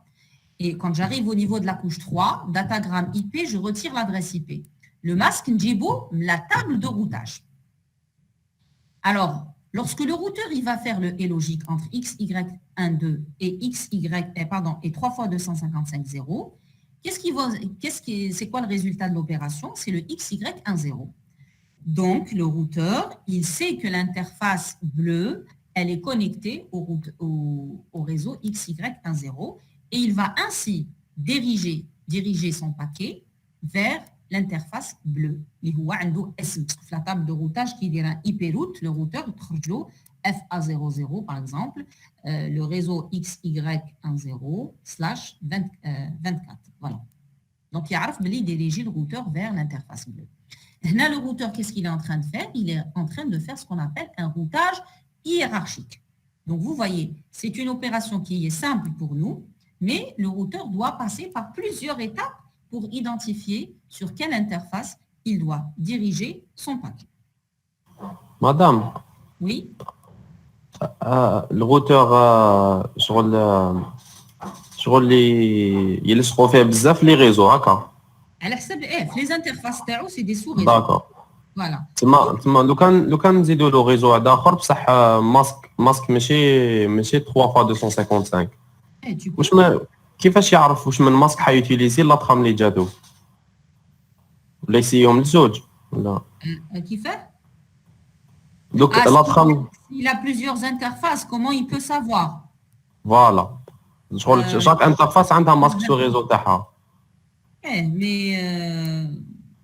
Et quand j'arrive au niveau de la couche 3, datagramme IP, je retire l'adresse IP. Le masque, la table de routage. Alors, lorsque le routeur il va faire le et logique entre XY12 et 3 fois 255.0, c'est quoi le résultat de l'opération? C'est le XY10. Donc, le routeur, il sait que l'interface bleue, elle est connectée au réseau XY10 et il va ainsi diriger son paquet vers l'interface bleue. La table de routage qui est un IP route, le routeur FA00 par exemple, le réseau XY10/24. Voilà. Donc, il y a diriger le routeur vers l'interface bleue. Là, le routeur, qu'est-ce qu'il est en train de faire? Il est en train de faire ce qu'on appelle un routage hiérarchique. Donc, vous voyez, c'est une opération qui est simple pour nous, mais le routeur doit passer par plusieurs étapes pour identifier sur quelle interface il doit diriger son paquet. Madame, Oui, le routeur, شغل يلصقوا فيه بزاف لي ريزو هكا. على حسب les interfaces تاعو c'est des sous-réseaux. داكور. Voilà. تما لو كان نزيدوا له ريزو واحد اخر بصح ماسك ماشي 3 fois 255. Tu peux. واش ما كيفاش يعرف واش من ماسك حيوتيليزي لاطخام اللي جاتو ولا يسيهم لزوج ولا كيفاه؟ دوك Ah, لاطخام s'il a plusieurs interfaces, comment il peut savoir? فوالا شغل شاك انترفاس عندها ماسك سو ريزو تاعها. Mais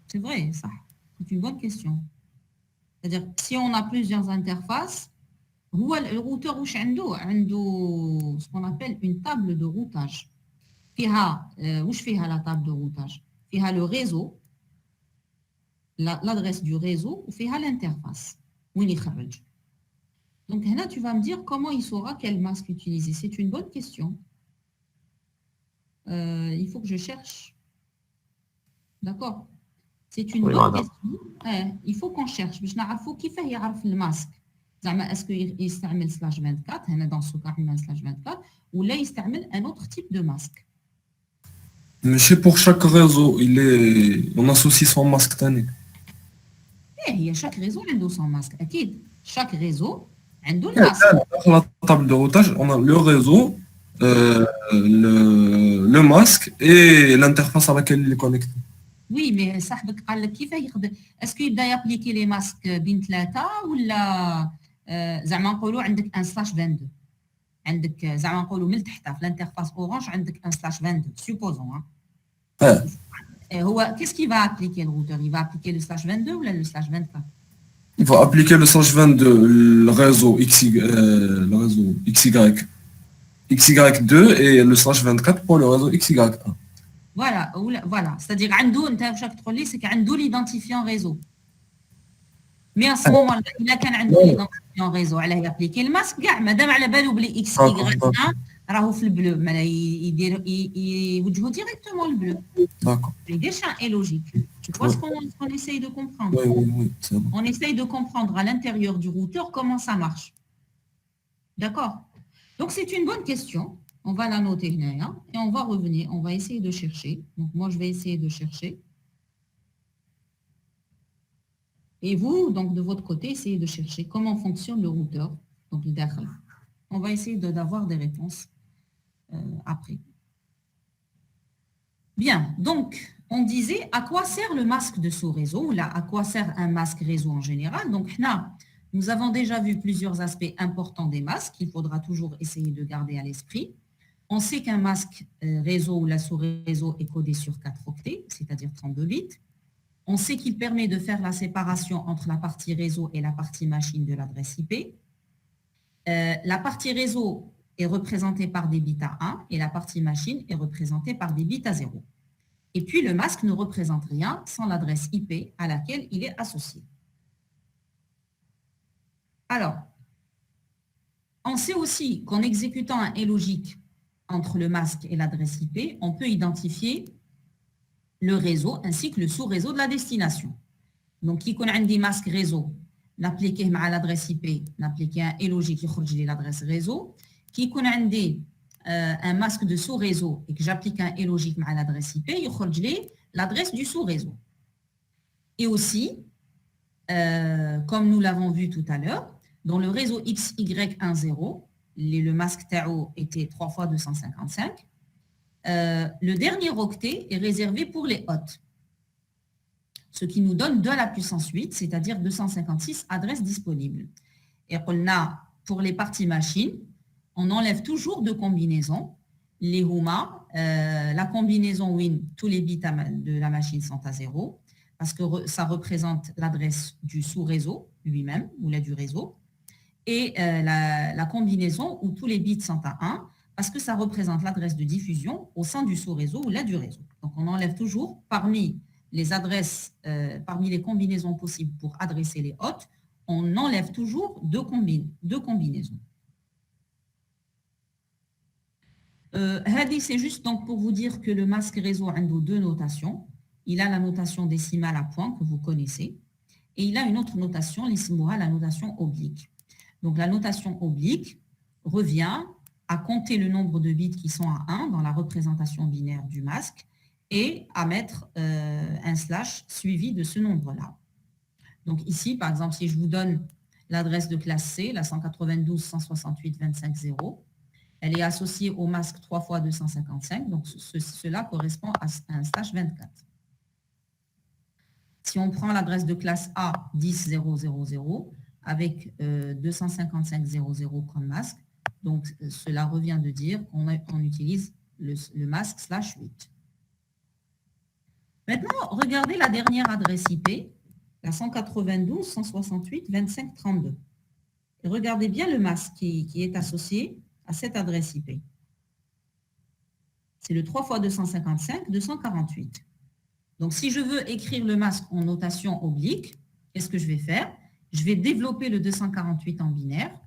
c'est vrai, ça. C'est une bonne question. C'est-à-dire, si on a plusieurs interfaces, le routeur واش عنده ce qu'on appelle une table de routage. فيها واش فيها la table de routage? فيها le réseau, l'adresse du réseau, وفيها l'interface. وين يخرج. Donc là, tu vas me dire comment il saura quel masque utiliser. C'est une bonne question. Il faut que je cherche. D'accord. C'est une Oui, bonne madame. question. Il faut qu'on cherche. باش نعرفوا كيفاه يعرف الماسك. زعما est-ce qu'il يستعمل /24 هنا dans ce cas هنا /24 ولا يستعمل un autre type de masque. ماشي pour chaque réseau on associe son masque تاني. هي chaque réseau عنده son masque اكيد. Chaque réseau عنده الماسك. Dans la table de routage, on a le réseau, le masque et l'interface à laquelle il est connecté. Oui, mais صاحبك قال لك كيفاه يقدر اسكو يبدا يابليكي لي ماسك بين ثلاثه ولا زعما نقولوا عندك ان سلاش 22 عندك زعما نقولوا من تحت في الانترفاس اورانج عندك ان سلاش 22 سوبوزون هو qu'est-ce qu'il va appliquer le routeur? Il va appliquer le slash 22 ou le slash 24? Il va appliquer le slash 22, le réseau XY2 et le slash 24 pour le réseau XY1. Voilà, voilà. C'est-à-dire عنده انت واش راك تقول لي سي عنده l'identifiant réseau. Mais à ce moment-là, il a كان عنده l'identifiant réseau علاه يابليكي الماسك كاع مادام على بالو بلي XY1 راهو في البلو معناها يوجهوا ديريكتومون البلو. D'accord. Il est logique. Tu vois ce qu'on essaye de comprendre? Oui, c'est bon. On essaye de comprendre à l'intérieur du routeur comment ça marche. D'accord? Donc, c'est une bonne question. On va la noter là et on va revenir. On va essayer de chercher. Donc, moi, je vais essayer de chercher. Et vous, donc, de votre côté, essayez de chercher comment fonctionne le routeur. Donc, le dakhel. On va essayer d'avoir des réponses après. Bien, donc, on disait à quoi sert le masque de sous-réseau, ou là, à quoi sert un masque réseau en général. Donc, là, nous avons déjà vu plusieurs aspects importants des masques qu'il faudra toujours essayer de garder à l'esprit. On sait qu'un masque réseau ou la sous-réseau est codé sur 4 octets, c'est-à-dire 32 bits. On sait qu'il permet de faire la séparation entre la partie réseau et la partie machine de l'adresse IP. La partie réseau est représentée par des bits à 1 et la partie machine est représentée par des bits à 0. Et puis, le masque ne représente rien sans l'adresse IP à laquelle il est associé. Alors, on sait aussi qu'en exécutant un et logique entre le masque et l'adresse IP, on peut identifier le réseau ainsi que le sous-réseau de la destination. Donc, qui connaît des masques réseau, n'appliquer à l'adresse IP, n'appliquer un et logique, il l'adresse réseau. Qui connaît un masque de sous-réseau et que j'applique un et logique à l'adresse IP, il y l'adresse du sous-réseau. Et aussi, comme nous l'avons vu tout à l'heure, dans le réseau XY10, le masque TAO était 3 fois 255, le dernier octet est réservé pour les hôtes, ce qui nous donne 2 à la puissance 8, c'est-à-dire 256 adresses disponibles. Et pour les parties machines, on enlève toujours 2 combinaisons. Les HUMA, la combinaison WIN, tous les bits de la machine sont à 0, parce que ça représente l'adresse du sous-réseau lui-même, ou là du réseau. et la combinaison où tous les bits sont à 1, parce que ça représente l'adresse de diffusion au sein du sous-réseau ou là du réseau. Donc, on enlève toujours parmi les adresses, parmi les combinaisons possibles pour adresser les hôtes, on enlève toujours deux combinaisons. C'est juste donc pour vous dire que le masque réseau a deux notations. Il a la notation décimale à point que vous connaissez et il a une autre notation, la notation oblique. Donc la notation oblique revient à compter le nombre de bits qui sont à 1 dans la représentation binaire du masque et à mettre un slash suivi de ce nombre-là. Donc ici, par exemple, si je vous donne l'adresse de classe C, la 192.168.25.0, elle est associée au masque 3 fois 255, donc cela correspond à un slash 24. Si on prend l'adresse de classe A 10.0.0.0 avec 255.0.0 comme masque, donc cela revient de dire qu'on utilise le masque slash 8. Maintenant, regardez la dernière adresse IP, la 192.168.25.32. Et regardez bien le masque qui est associé à cette adresse IP. C'est le 3 fois 255, 248. Donc, si je veux écrire le masque en notation oblique, qu'est-ce que je vais faire? Je vais développer le 248 en binaire.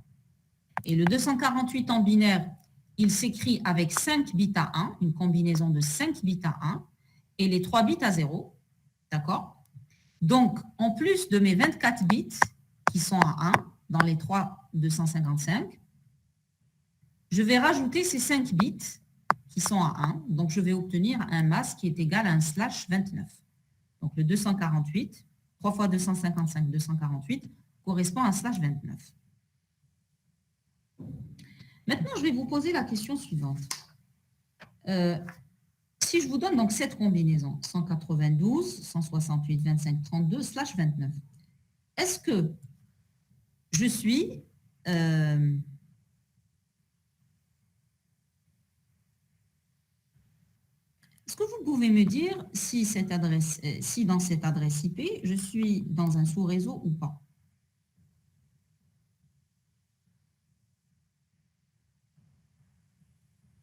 Et le 248 en binaire, il s'écrit avec 5 bits à 1, une combinaison de 5 bits à 1, et les 3 bits à 0. D'accord? Donc, en plus de mes 24 bits qui sont à 1, dans les 3 255, je vais rajouter ces 5 bits qui sont à 1. Donc, je vais obtenir un masque qui est égal à un slash 29. Donc, le 248, 3 fois 255, 248, correspond à un slash 29. Maintenant, je vais vous poser la question suivante. Si je vous donne donc cette combinaison, 192, 168, 25, 32, slash 29, est-ce que je suis... Est-ce que vous pouvez me dire si dans cette adresse IP, je suis dans un sous-réseau ou pas?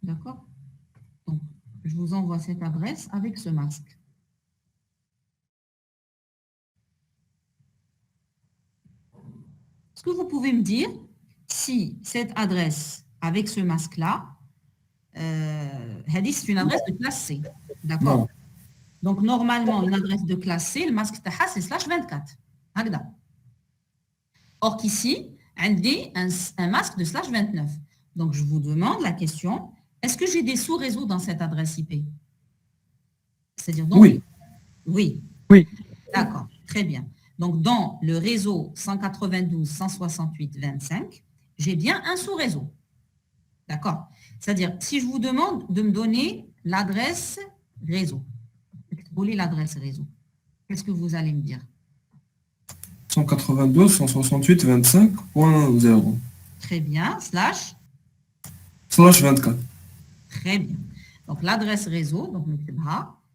D'accord? Donc, je vous envoie cette adresse avec ce masque. Est-ce que vous pouvez me dire si cette adresse avec ce masque-là, c'est une adresse de classe C? D'accord? Donc, normalement, une adresse de classe C, le masque taha, c'est slash 24. Or qu'ici, on a un masque de slash 29. Donc, je vous demande la question, est-ce que j'ai des sous-réseaux dans cette adresse IP? C'est-à-dire donc... Oui. Oui. Oui. D'accord, très bien. Donc, dans le réseau 192.168.25, j'ai bien un sous-réseau. D'accord? C'est-à-dire, si je vous demande de me donner l'adresse réseau, l'adresse réseau, qu'est-ce que vous allez me dire? 192.168.25.0. Très bien, slash 24. Très bien. Donc, l'adresse réseau, donc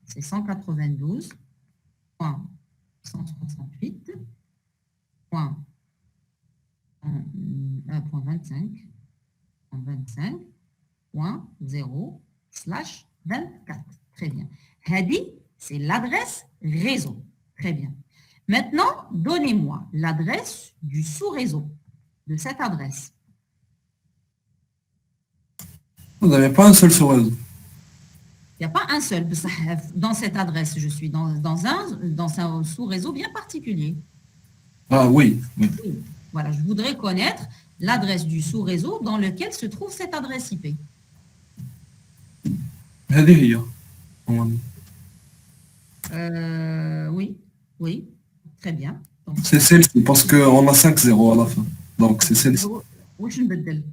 c'est 192.168.25.0 slash 24. Très bien. Hadi, c'est l'adresse réseau. Très bien. Maintenant, donnez-moi l'adresse du sous-réseau de cette adresse. Vous n'avez pas un seul sous-réseau. Il n'y a pas un seul. Dans cette adresse, je suis dans un sous-réseau bien particulier. Ah oui. Oui. Oui. Voilà, je voudrais connaître l'adresse du sous-réseau dans lequel se trouve cette adresse IP. Oui, oui, très bien. C'est celle-ci, parce qu'on a 5 zéros à la fin. Donc c'est celle-ci. واش نبدل؟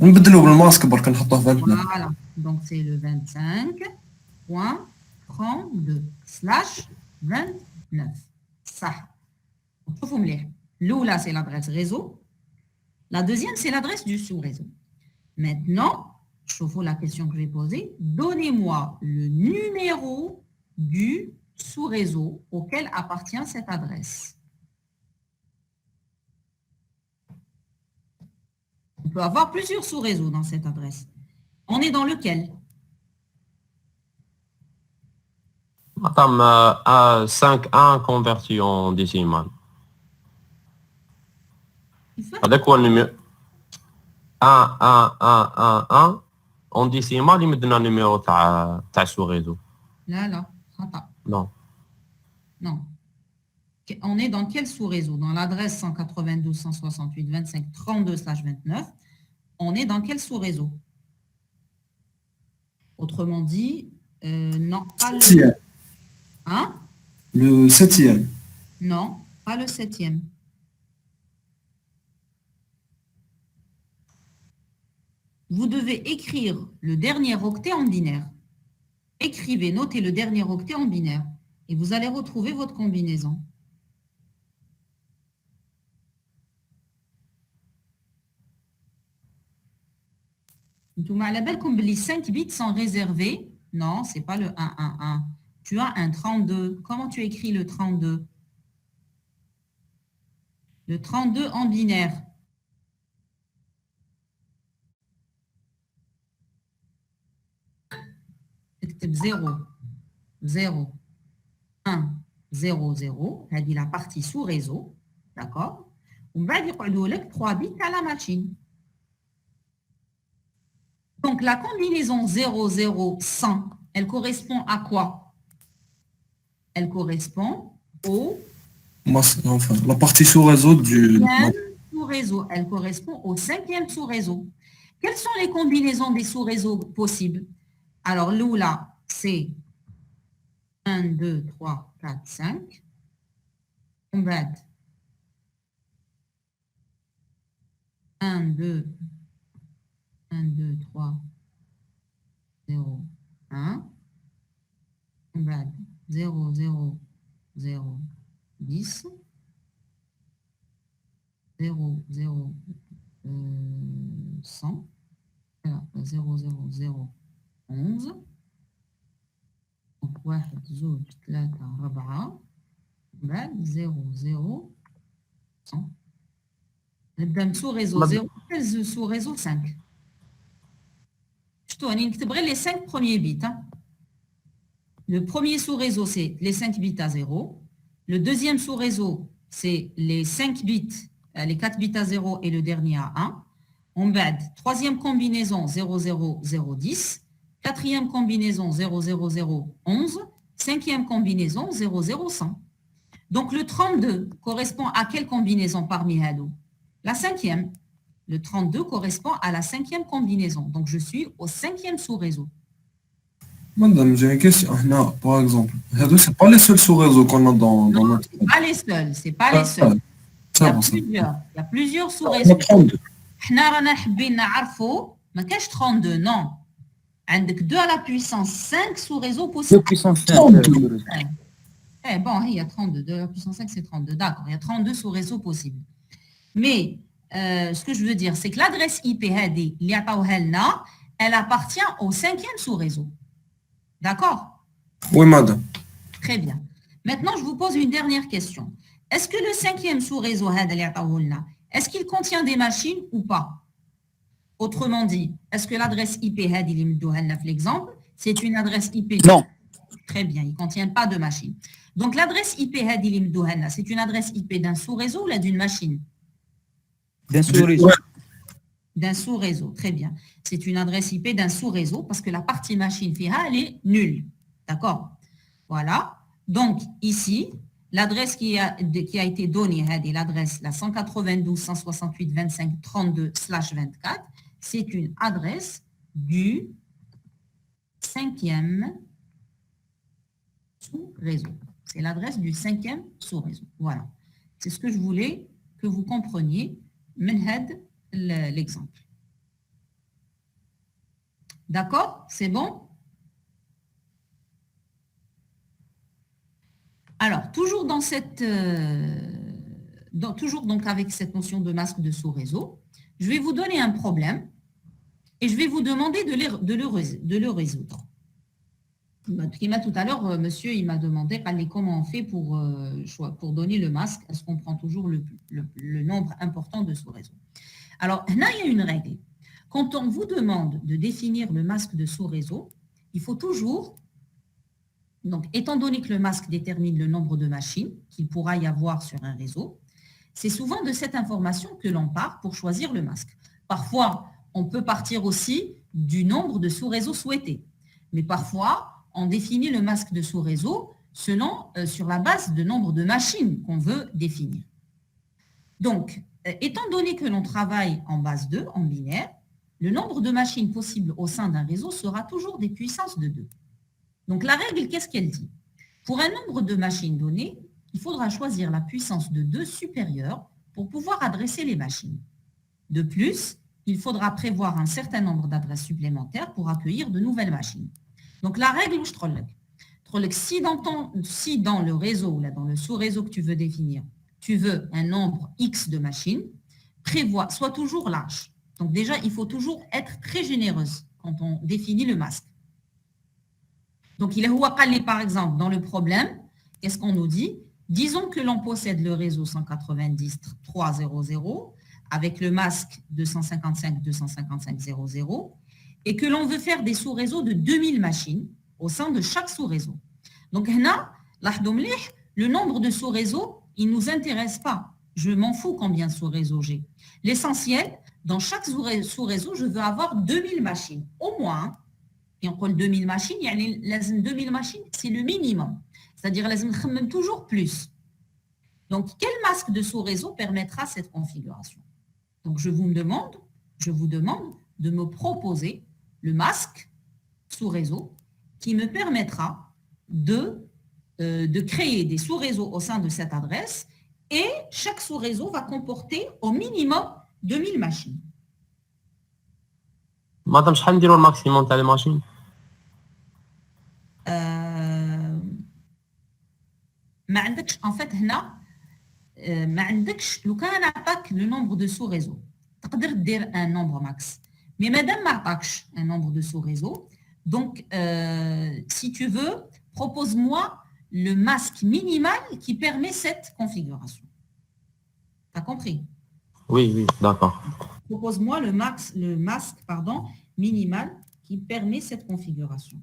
نبدلو بالماسك برك نحطوه في 29. Voilà, donc c'est le 25.32 slash 29. Ça. شوفوا مليح. L'oula, c'est l'adresse réseau. La deuxième, c'est l'adresse du sous-réseau. Maintenant, شوفوا la question que je vais poser. Donnez-moi le numéro du sous-réseau auquel appartient cette adresse. On peut avoir plusieurs sous-réseaux dans cette adresse. On est dans lequel? Attends, 5-1 converti en décimal. هذاك هو النيميرو 1 1 1 1 1 en décimal يمدنا النيميرو تاع سو ريزو. Là, خطأ. Non. Non. On est dans quel sous-réseau? Dans l'adresse 192.168.25.32/29. On est dans quel sous-réseau? Autrement dit, non, pas le... Septième. Hein? Le 7e. Non, pas le 7e. Vous devez écrire le dernier octet en binaire. Écrivez, notez le dernier octet en binaire et vous allez retrouver votre combinaison. Les 5 bits sont réservés. Non, ce n'est pas le 111. Tu as un 32. Comment tu écris le 32? Le 32 en binaire. C'est 0, 0, 1, 0, 0. C'est la partie sous réseau. D'accord? On va dire 3 bits à la machine. Donc, la combinaison 0, 0, 100, elle correspond à quoi? Elle correspond au... Enfin, la partie sous-réseau du... sous-réseau. Elle correspond au 5e sous-réseau. Quelles sont les combinaisons des sous-réseaux possibles? Alors, là, c'est 1, 2, 3, 4, 5. On va 1, 2, 3, 0, 1. On va 0, 0, 0, 10. 0, 0, 100. 0, 0, 0, 11. Donc, 1, 2, 3, 4. 0, 0, 100. نبدا sous-réseau 0, sous-réseau 5. Je vais les 5 premiers bits. Le premier sous-réseau, c'est les 5 bits à 0. Le deuxième sous-réseau, c'est les 5 bits, les 4 bits à 0 et le dernier à 1. On va troisième combinaison 0, 0, 0, 10. Quatrième combinaison 0, 0, 0, 11. Cinquième combinaison 0, 0, 100. Donc, le 32 correspond à quelle combinaison parmi Hadou? La cinquième. Le 32 correspond à la cinquième combinaison. Donc, je suis au 5e sous-réseau. Madame, j'ai une question. Non, par exemple, ce ne sont pas les seuls sous-réseaux qu'on a dans notre... Ce n'est pas les seuls. Ce n'est pas les seuls. Il y a plusieurs sous-réseaux. 32. Nous, رانا حابين نعرفوا ما كاش 32, non. عندك 2 à la puissance 5 sous-réseaux possibles. 2 puissance 5. Eh bon, il y a 32. 2 à la puissance 5, c'est 32. D'accord, il y a 32 sous-réseaux possibles. Mais ce que je veux dire, c'est que l'adresse IP هذه اللي عطاوها لنا, elle appartient au 5e sous-réseau. D'accord? Oui, madame. Très bien. Maintenant, je vous pose une dernière question. Est-ce que le 5e sous-réseau هذا اللي عطاوه لنا, est-ce qu'il contient des machines ou pas? Autrement dit, est-ce que l'adresse IP هذه اللي مدوها لنا في l'exemple, c'est une adresse IP? Non. Très bien, il ne contient pas de machine. Donc, l'adresse IP هذه اللي مدوها لنا, c'est une adresse IP d'un sous-réseau ou d'une machine? D'un sous-réseau. D'un sous-réseau, très bien. C'est une adresse IP d'un sous-réseau parce que la partie machine FIHA, elle est nulle. D'accord? Voilà. Donc, ici, l'adresse qui a été donnée, l'adresse la 192.168.25.32/24, c'est une adresse du 5e sous-réseau. C'est l'adresse du 5e sous-réseau. Voilà. C'est ce que je voulais que vous compreniez. L'exemple. D'accord? C'est bon? Alors, toujours dans cette, toujours donc avec cette notion de masque de sous-réseau, je vais vous donner un problème et je vais vous demander de le résoudre. Tout à l'heure, monsieur, il m'a demandé comment on fait pour donner le masque. Est-ce qu'on prend toujours le nombre important de sous-réseaux? Alors, là, il y a une règle. Quand on vous demande de définir le masque de sous-réseau, il faut toujours, donc étant donné que le masque détermine le nombre de machines qu'il pourra y avoir sur un réseau, c'est souvent de cette information que l'on part pour choisir le masque. Parfois, on peut partir aussi du nombre de sous-réseaux souhaités. Mais parfois, on définit le masque de sous-réseau sur la base de nombre de machines qu'on veut définir. Donc, étant donné que l'on travaille en base 2, en binaire, le nombre de machines possibles au sein d'un réseau sera toujours des puissances de 2. Donc, la règle, qu'est-ce qu'elle dit? Pour un nombre de machines donné, il faudra choisir la puissance de 2 supérieure pour pouvoir adresser les machines. De plus, il faudra prévoir un certain nombre d'adresses supplémentaires pour accueillir de nouvelles machines. Donc, la règle, si dans le réseau, là, dans le sous-réseau que tu veux définir, tu veux un nombre X de machines, sois toujours large. Donc, déjà, il faut toujours être très généreuse quand on définit le masque. Donc, il est par exemple, dans le problème, qu'est-ce qu'on nous dit? Disons que l'on possède le réseau 190.3.0.0 avec le masque 255.255.0.0 et que l'on veut faire des sous-réseaux de 2000 machines au sein de chaque sous-réseau. Donc, le nombre de sous-réseaux, il ne nous intéresse pas. Je m'en fous combien de sous-réseaux j'ai. L'essentiel, dans chaque sous-réseau, je veux avoir 2000 machines, au moins. Et on parle 2000 machines, 2000 machines, c'est le minimum. C'est-à-dire, même toujours plus. Donc, quel masque de sous-réseau permettra cette configuration? Donc, je vous demande de me proposer le masque sous-réseau qui me permettra de créer des sous-réseaux au sein de cette adresse et chaque sous-réseau va comporter au minimum 2000 machines. Madame, شحال نديرو الماكسيموم تاع لي ماشين؟ ما عندكش en fait هنا ما عندكش لو كان عطاك لو نومبر دو سو ريزو تقدر دير ان نومبر ماكس مي مادام ما عطاكش ان نومبر دو سو ريزو donc si tu veux propose-moi le masque minimal qui permet cette configuration. T'as compris? Oui, d'accord. Propose-moi le masque minimal qui permet cette configuration.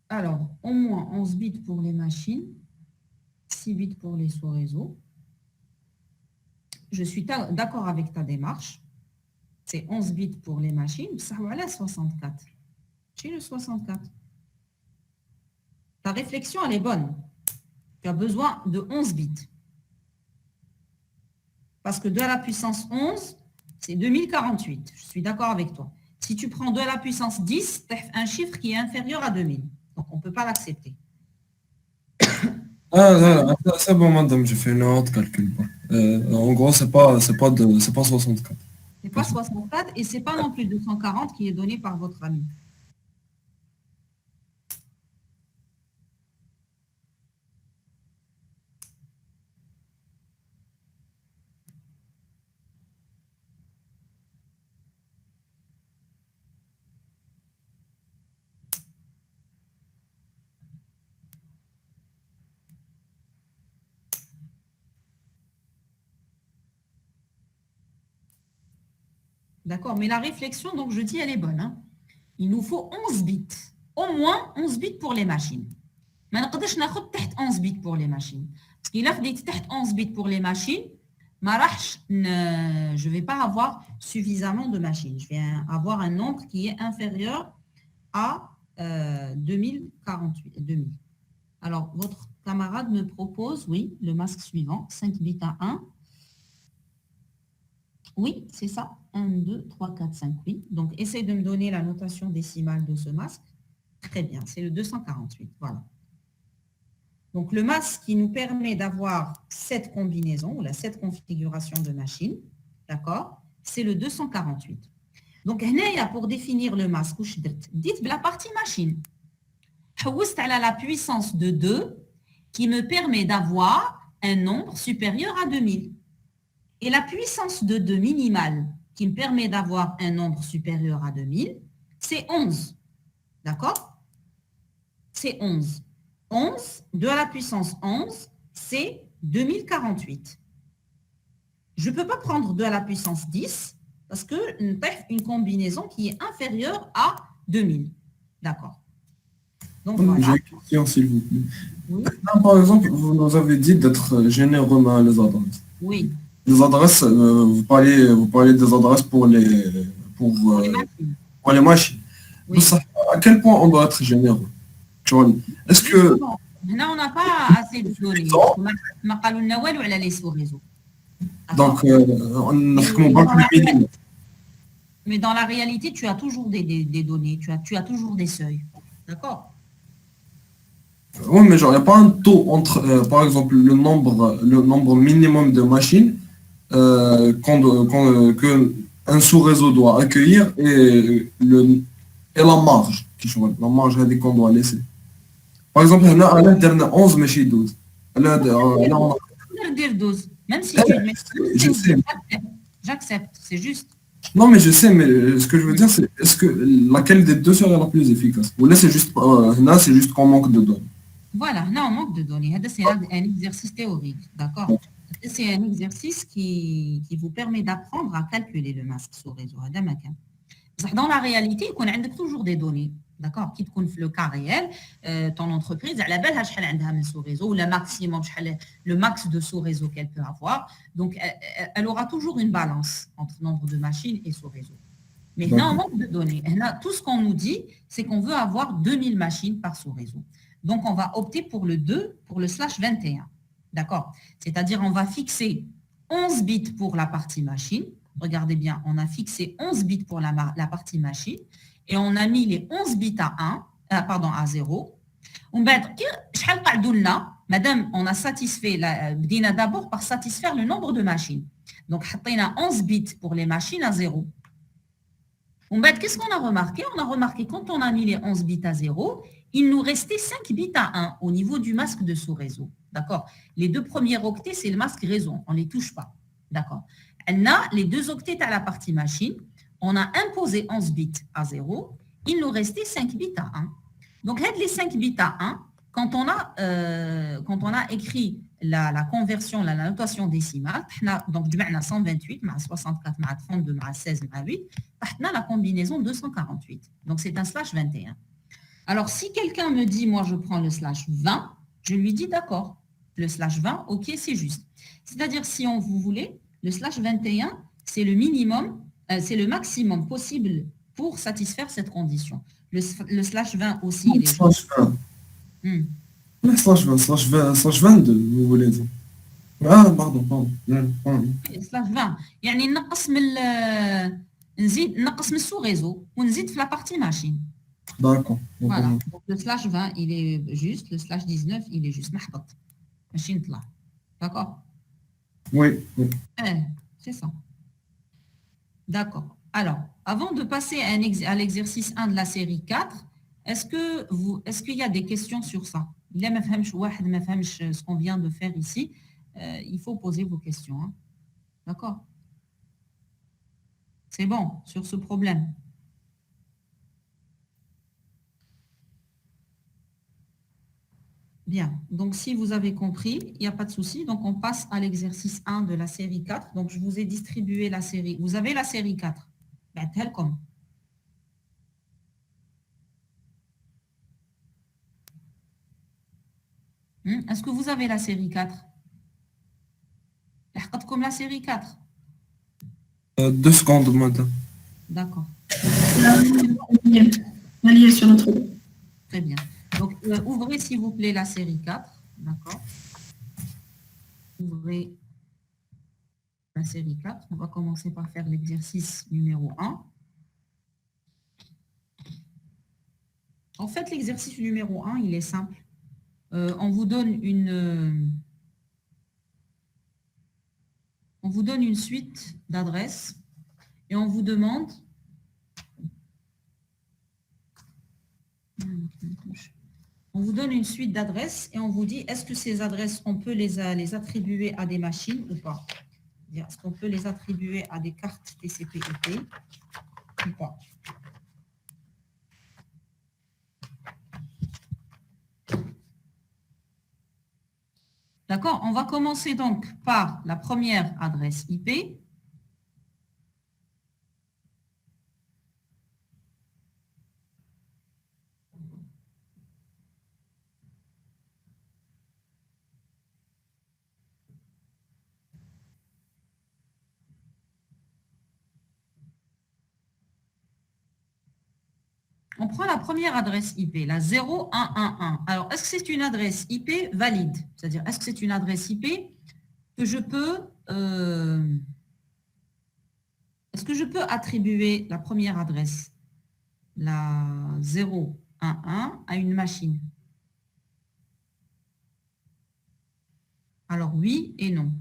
Alors, au moins 11 bits pour les machines, 6 bits pour les sous-réseaux. Je suis d'accord avec ta démarche. C'est 11 bits pour les machines. Ça va aller à 64. J'ai le 64. Ta réflexion, elle est bonne. Tu as besoin de 11 bits. Parce que 2 à la puissance 11, c'est 2048. Je suis d'accord avec toi. Si tu prends 2 à la puissance 10, tu as un chiffre qui est inférieur à 2000. Donc, on ne peut pas l'accepter. C'est bon, madame, je fais une autre calcul. En gros, c'est pas 64. C'est pas 64 et c'est pas non plus 240 qui est donné par votre ami. D'accord, mais la réflexion, donc je dis, elle est bonne. Hein. Il nous faut 11 bits. Au moins 11 bits pour les machines. Mais on ne peut pas 11 bits pour les machines. Parce qu'il a fait 11 bits pour les machines, je ne vais pas avoir suffisamment de machines. Je vais avoir un nombre qui est inférieur à 2048. Alors, votre camarade me propose, oui, le masque suivant, 5 bits à 1. Oui, c'est ça. 1, 2, 3, 4, 5, oui. Donc, essaye de me donner la notation décimale de ce masque. Très bien, c'est le 248. Voilà. Donc, le masque qui nous permet d'avoir cette combinaison, ou cette configuration de machine, d'accord, c'est le 248. Donc, pour définir le masque, dites la partie machine. À la puissance de 2 qui me permet d'avoir un nombre supérieur à 2000. Et la puissance de 2 minimale qui me permet d'avoir un nombre supérieur à 2000, c'est 11. D'accord? C'est 11. 11, 2 à la puissance 11, c'est 2048. Je ne peux pas prendre 2 à la puissance 10 parce que une combinaison qui est inférieure à 2000. D'accord. Donc J'ai voilà. une question, s'il vous plaît. Oui. Là, par exemple, vous nous avez dit d'être généreux dans les adresses. Oui. Les adresses, vous parlez des adresses pour Pour les machines. pour les machines. Oui. Ça, à quel point on doit être généreux? Tu vois, est-ce que Justement, là, on n'a pas assez de données. ما قالوا لنا والو على les sous-réseaux. donc on Mais va plus minimum. Mais dans la réalité, tu as toujours des données, tu as toujours des seuils. D'accord? Oui, mais genre, il n'y a pas un taux entre, par exemple, le nombre minimum de machines que un sous-réseau doit accueillir et la marge, la marge qu'on doit laisser. Par exemple, on a dernière 11 machines 12. Là, on a- Dire 12. Même si tu mets je sais. j'accepte, c'est juste. Non, mais je sais, mais ce que je veux dire, c'est est-ce que laquelle des deux serait la plus efficace? Ou là, c'est juste qu'on manque de données. Voilà, là, on manque de données. C'est un exercice théorique, d'accord? C'est un exercice qui vous permet d'apprendre à calculer le masque sous réseau. Dans la réalité, il y a toujours des données. D'accord? Qui te le cas réel, ton entreprise, elle a belle sous-réseau, le max de sous-réseau qu'elle peut avoir. Donc, elle aura toujours une balance entre nombre de machines et sous-réseau. Mais là, on manque de données. Tout ce qu'on nous dit, c'est qu'on veut avoir 2000 machines par sous-réseau. Donc, on va opter pour le 2, pour le /21. D'accord? C'est-à-dire, on va fixer 11 bits pour la partie machine. Regardez bien, on a fixé 11 bits pour la partie machine et on a mis les 11 bits à 0. Madame, on a satisfait, d'abord par satisfaire le nombre de machines. Donc, on a 11 bits pour les machines à 0. Qu'est-ce qu'on a remarqué? On a remarqué quand on a mis les 11 bits à 0, il nous restait 5 bits à 1 au niveau du masque de sous-réseau. D'accord? Les deux premiers octets, c'est le masque réseau. On ne les touche pas. D'accord? On a les deux octets à la partie machine. On a imposé 11 bits à 0. Il nous restait 5 bits à 1. Donc, les 5 bits à 1, quand on a écrit la conversion, la notation décimale, donc du 128, 64, 32, 16, 8, on a la combinaison 248. Donc, c'est un /21. Alors, si quelqu'un me dit, moi, je prends le /20, je lui dis d'accord. Le /20, OK, c'est juste. C'est-à-dire, si vous voulez, le /21, c'est le minimum, c'est le maximum possible pour satisfaire cette condition. Le /20 aussi, il est juste. /22, vous voulez dire. Ah, pardon. /20. يعني نقص من السو-réseau ونزيد في la partie machine. D'accord. Voilà. Donc, le /20, il est juste. Le /19, il est juste. Machine là. D'accord? Oui. C'est ça. D'accord. Alors, avant de passer à l'exercice 1 de la série 4, est-ce qu'il y a des questions sur ça? Ce qu'on vient de faire ici, il faut poser vos questions. Hein. D'accord? C'est bon sur ce problème. Bien, donc si vous avez compris, il n'y a pas de souci. Donc on passe à l'exercice 1 de la série 4. Donc je vous ai distribué la série. Vous avez la série 4. Ben, tel comme. Est-ce que vous avez la série 4? Comme la série 4. 2 secondes, madame. D'accord. On est sur notre... Très bien. Donc, ouvrez s'il vous plaît la série 4. D'accord. Ouvrez la série 4. On va commencer par faire l'exercice numéro 1. En fait, l'exercice numéro 1, il est simple. On vous donne une suite d'adresses et on vous demande On vous donne une suite d'adresses et on vous dit est-ce que ces adresses, on peut les attribuer à des machines ou pas? C'est-à-dire, est-ce qu'on peut les attribuer à des cartes TCP/IP ou pas? D'accord? On va commencer donc par la première adresse IP. On prend la première adresse IP, la 0111. Alors, est-ce que c'est une adresse IP valide? C'est-à-dire, est-ce que c'est une adresse IP que je peux... est-ce que je peux attribuer la première adresse, la 011, à une machine? Alors, oui et non.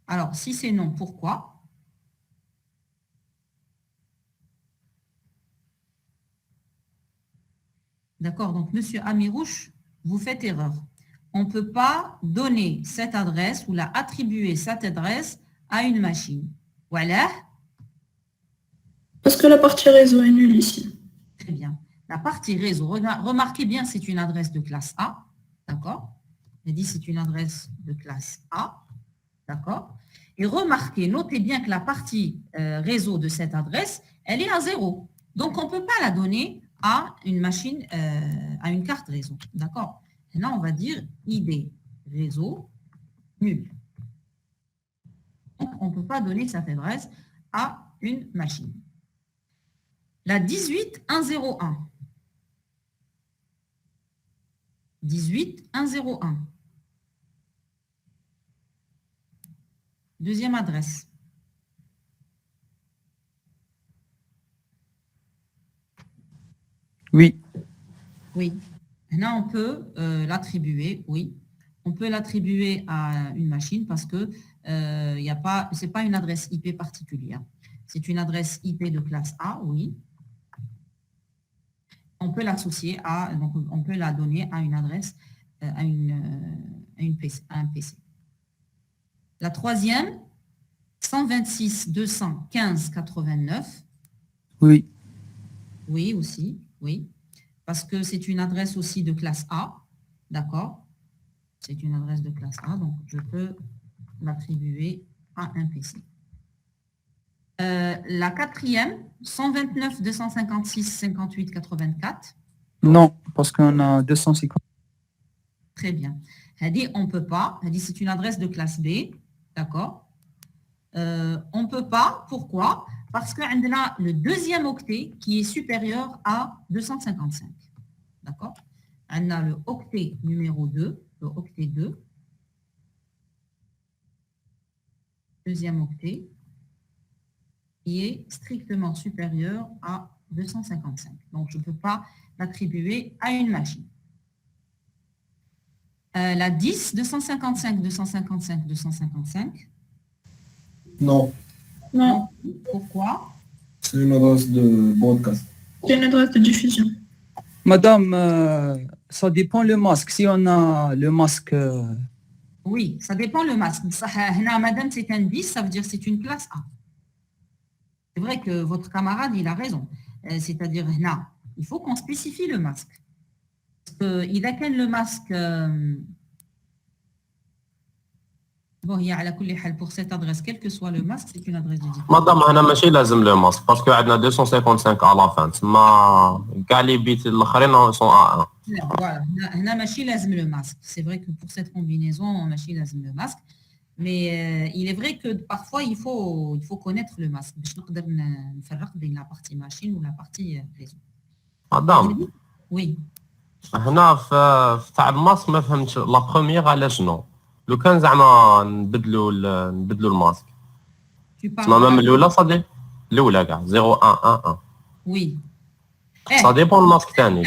Alors, si c'est non, pourquoi? D'accord, donc Monsieur Amirouche, vous faites erreur. On ne peut pas donner cette adresse ou la attribuer cette adresse à une machine. Voilà. Parce que la partie réseau est nulle ici. Très bien. La partie réseau, remarquez bien, c'est une adresse de classe A. D'accord? J'ai dit c'est une adresse de classe A. D'accord? Et remarquez, notez bien que la partie réseau de cette adresse, elle est à 0. Donc, on ne peut pas la donner à une machine, à une carte réseau. D'accord? Et là, on va dire ID réseau nul. Donc, on ne peut pas donner cette adresse à une machine. La 18101. 18101. Deuxième adresse. Oui. Oui. Là, on peut l'attribuer, oui. On peut l'attribuer à une machine parce que ce n'est pas une adresse IP particulière. C'est une adresse IP de classe A, oui. On peut l'associer à, donc on peut la donner à une adresse, à un PC. La troisième, 126.215.89. Oui. Oui, aussi, oui. Parce que c'est une adresse aussi de classe A, d'accord? C'est une adresse de classe A, donc je peux l'attribuer à un PC. La quatrième, 129.256.58.84. Non, parce qu'on a 250. Très bien. Elle dit on ne peut pas. Elle dit c'est une adresse de classe B, d'accord? On ne peut pas. Pourquoi? Parce qu'on a le deuxième octet qui est supérieur à 255. D'accord? On a le octet numéro 2, le octet 2. Deuxième octet qui est strictement supérieur à 255. Donc, je ne peux pas l'attribuer à une machine. La 10, 255, 255, 255. Non, Non, Pourquoi? c'est une adresse de broadcast. c'est une adresse de diffusion. Madame, ça dépend le masque. Si on a le masque... Oui, ça dépend le masque. Madame, c'est un 10, ça veut dire c'est une classe A. C'est vrai que votre camarade, il a raison. C'est-à-dire, il faut qu'on spécifie le masque. Il a quel le masque... Bon, il y a à la pour cette adresse, quel que soit le masque, c'est une adresse de diffusion. مدام هنا ماشي لازم لو ماسك باسكو عندنا 255 على لافان تما كاع لي بيت الاخرين سون A1. Voilà, هنا ماشي لازم le masque. C'est vrai que pour cette combinaison, ماشي لازم le masque. Mais il est vrai que parfois, il faut connaître le masque. باش نقدر نفرق بين la partie machine ou la partie réseau. مدام Oui. هنا في تاع الماسك ما فهمتش لا بروميير على شنو لو كان زعما نبدلوا الماسك Tu تما parles. ميم الاولى صدي الاولى كاع 0111 Oui. سا ديبون الماسك ثاني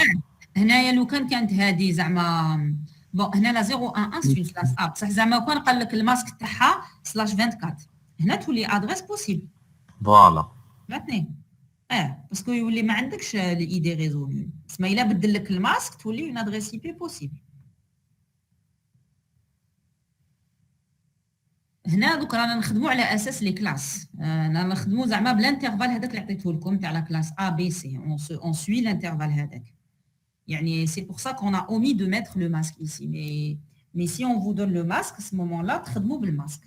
هنايا لو كانت هذه زعما بون هنا لا 011 سي اون كلاس ا بصح زعما كان قال لك الماسك تاعها /24 هنا تولي ادريس بوسيبل فوالا فهمتني باسكو يولي ما عندكش الاي دي ريزو نول. تسمى الا بدل لك الماسك تولي اون ادريس اي بي بوسيبل. هنا دوك رانا نخدموا على اساس لي كلاس، رانا نخدموا زعما بالانترفال هذاك اللي عطيته لكم تاع لا كلاس ا بي سي، اون سوي الانترفال هذاك. يعني سي بور سا كون ا اومي دو ميتر لو ماسك ايسي، مي سي اون فو دون لو ماسك سو مومون لا تخدموا بالماسك.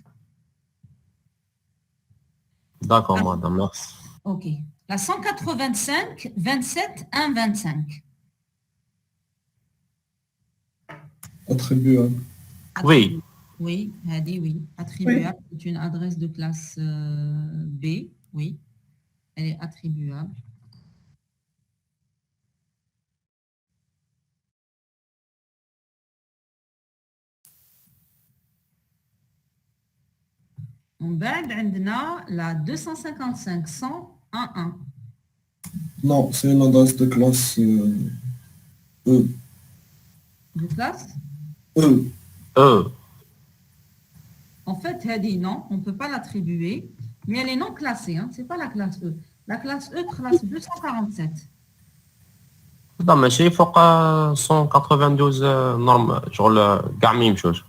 داكور مدام ميرسي. Ok. La 185, 27, 1, 25. Attribuable. Oui. Oui, Hadi, oui. Attribuable, c'est une adresse de classe B. Oui, elle est attribuable. On va la 255 100 11. Non, c'est une adresse de classe E. De classe E. En fait, Hadi, non, on ne peut pas l'attribuer, mais elle est non classée. Hein, ce n'est pas la classe E. La classe E, classe 247. لا ماشي فوق 192 نورم شغل كاع ما يمشوش.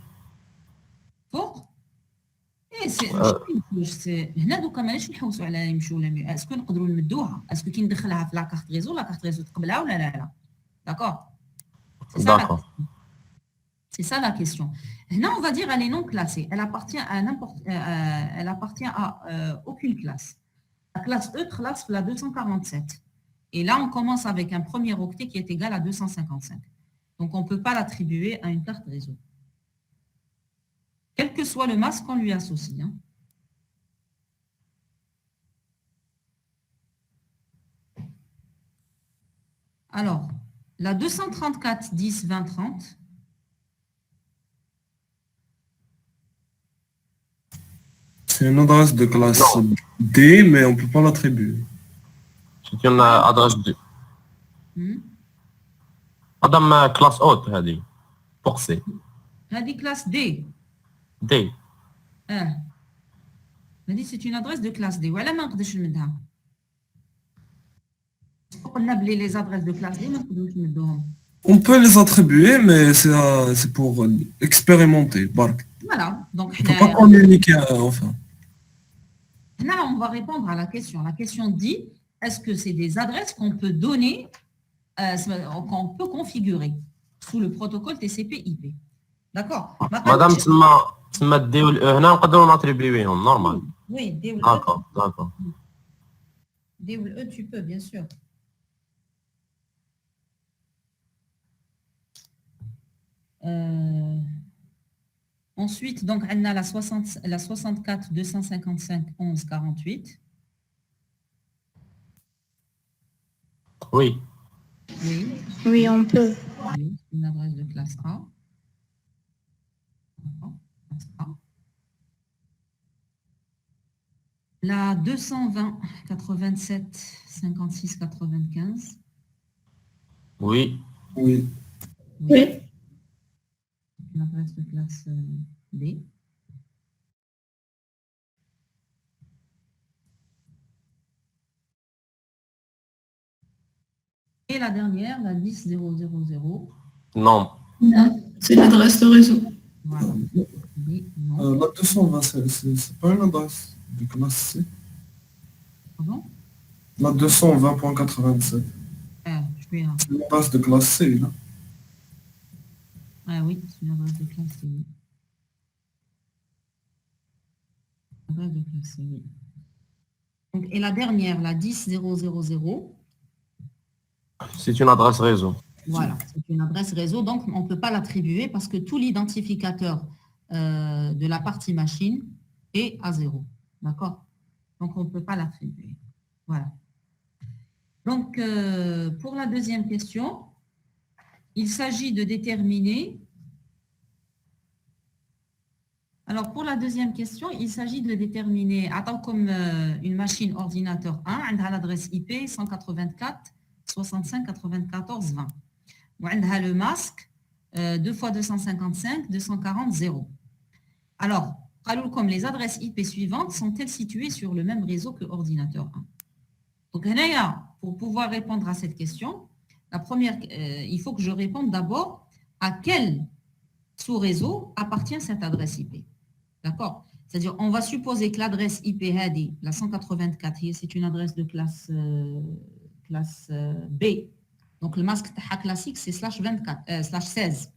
فوق؟ ايه سي هنا دوكا ماناش نحوسوا على يمشوا ولا اسكو نقدروا نمدوها، اسكو كي ندخلها في لاكارت ريزو تقبلها ولا لا؟ داكور. C'est ça la question. Là, on va dire elle est non classée. Elle appartient à n'importe, elle appartient à aucune classe. La classe E classe la 247. Et là, on commence avec un premier octet qui est égal à 255. Donc, on ne peut pas l'attribuer à une carte réseau. Quel que soit le masque qu'on lui associe. Hein. Alors, la 234 10 20 30. C'est une adresse de classe D, mais on ne peut pas l'attribuer. C'est une adresse D. Madame classe haute, هذه pour C. هذه classe D. D. هذه c'est une adresse de classe D. وعلى ما نقدرش نمدها. قلنا بلي les adresses de classe D ما نقدروش نمدوهم. On peut les attribuer, mais c'est pour expérimenter. Bark. Voilà. Donc, on ne peut pas communiquer enfin. Là, on va répondre à la question. La question dit, est-ce que c'est des adresses qu'on peut donner, qu'on peut configurer sous le protocole TCP/IP? D'accord. Madame, تسمى الدي والأو هنا نقدروا ناتريبيوهم normal. Oui, D ou le D'accord. D ou le E, tu peux, bien sûr. Ensuite, donc, on a la 64 255 11 48. Oui. Oui, on peut. Oui, une adresse de classe A. La 220 87 56 95. Oui. Une adresse de classe B. Et la dernière, la 10 000. Non. Non, c'est l'adresse de réseau. Voilà. Oui, non. La 220, c'est pas une adresse de classe C. Pardon? La 220.87. C'est une adresse de classe C, là. Ah oui, c'est une adresse de classe C. Adresse de classe C, oui. Donc, et la dernière, la 10 000. C'est une adresse réseau. Voilà, c'est une adresse réseau, donc on ne peut pas l'attribuer parce que tout l'identificateur de la partie machine est à 0. D'accord? Donc, on ne peut pas l'attribuer. Voilà. Donc, pour la deuxième question, il s'agit de déterminer... Alors, pour la deuxième question, il s'agit de déterminer, attends, comme une machine ordinateur 1, elle a l'adresse IP 184 65 94 20. Elle a le masque 2 fois 255 240 0. Alors, comme les adresses IP suivantes sont-elles situées sur le même réseau que ordinateur 1? Donc, Hanaya, pour pouvoir répondre à cette question, la première, il faut que je réponde d'abord à quel sous-réseau appartient cette adresse IP. D'accord? C'est-à-dire, on va supposer que l'adresse IP HADI, la 184, c'est une adresse de classe, B. Donc, le masque classique, c'est /16.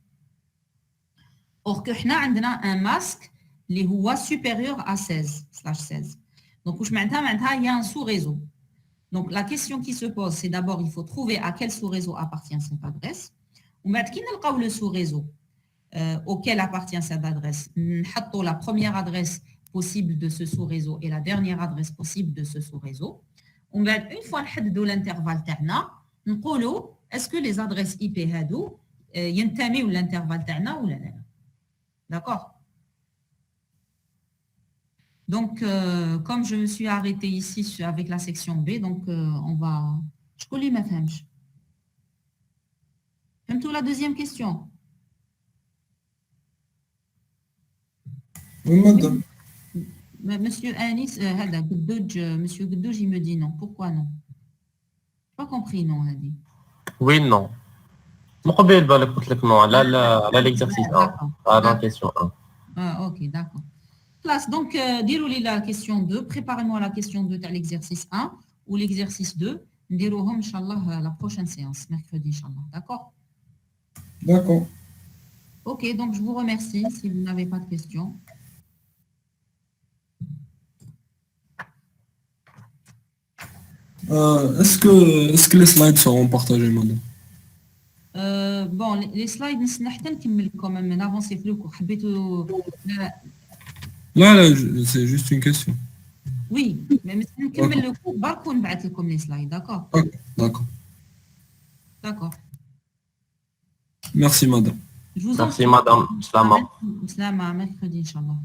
Or que nous avons un masque qui est supérieur à /16. Donc, il y a un sous-réseau. Donc, la question qui se pose, c'est d'abord, il faut trouver à quel sous-réseau appartient cette adresse. On va le sous-réseau auquel appartient cette adresse. Nous la première adresse possible de ce sous-réseau et la dernière adresse possible de ce sous-réseau. On va, une fois que l'intervalle est-ce que les adresses IP hadou ينتميوا l'intervalle تاعنا ou la. D'accord? Donc, comme je me suis arrêtée ici avec la section B, donc on va... Je connais ma femme. Fahmtou la deuxième question. Oui, madame. Monsieur Anis, Monsieur Goudouj, il me dit non. Pourquoi non? Je n'ai pas compris non, Hadi. Oui, non. مقبل بالك قلت لك non على l'exercice 1 à la question 1. Ah, ok, d'accord. Classe, donc, dis-lui la question 2. Préparez-moi la question 2 à l'exercice 1 ou l'exercice 2. Dis-le, Inch'Allah, la prochaine séance, mercredi, Inch'Allah. D'accord? D'accord. Ok, donc je vous remercie si vous n'avez pas de questions. Est-ce que les slides seront partagés, madame? Bon, les slides, نحن نكمل quand même, n'avancez plus. حبيتوا Là, c'est juste une question. Oui, mais نكمل le cours برك ونبعث لكم les slides, d'accord? D'accord. D'accord. Merci, madame. Je vous en Merci prie. madame. Slama. Slama, mercredi, Inch'Allah.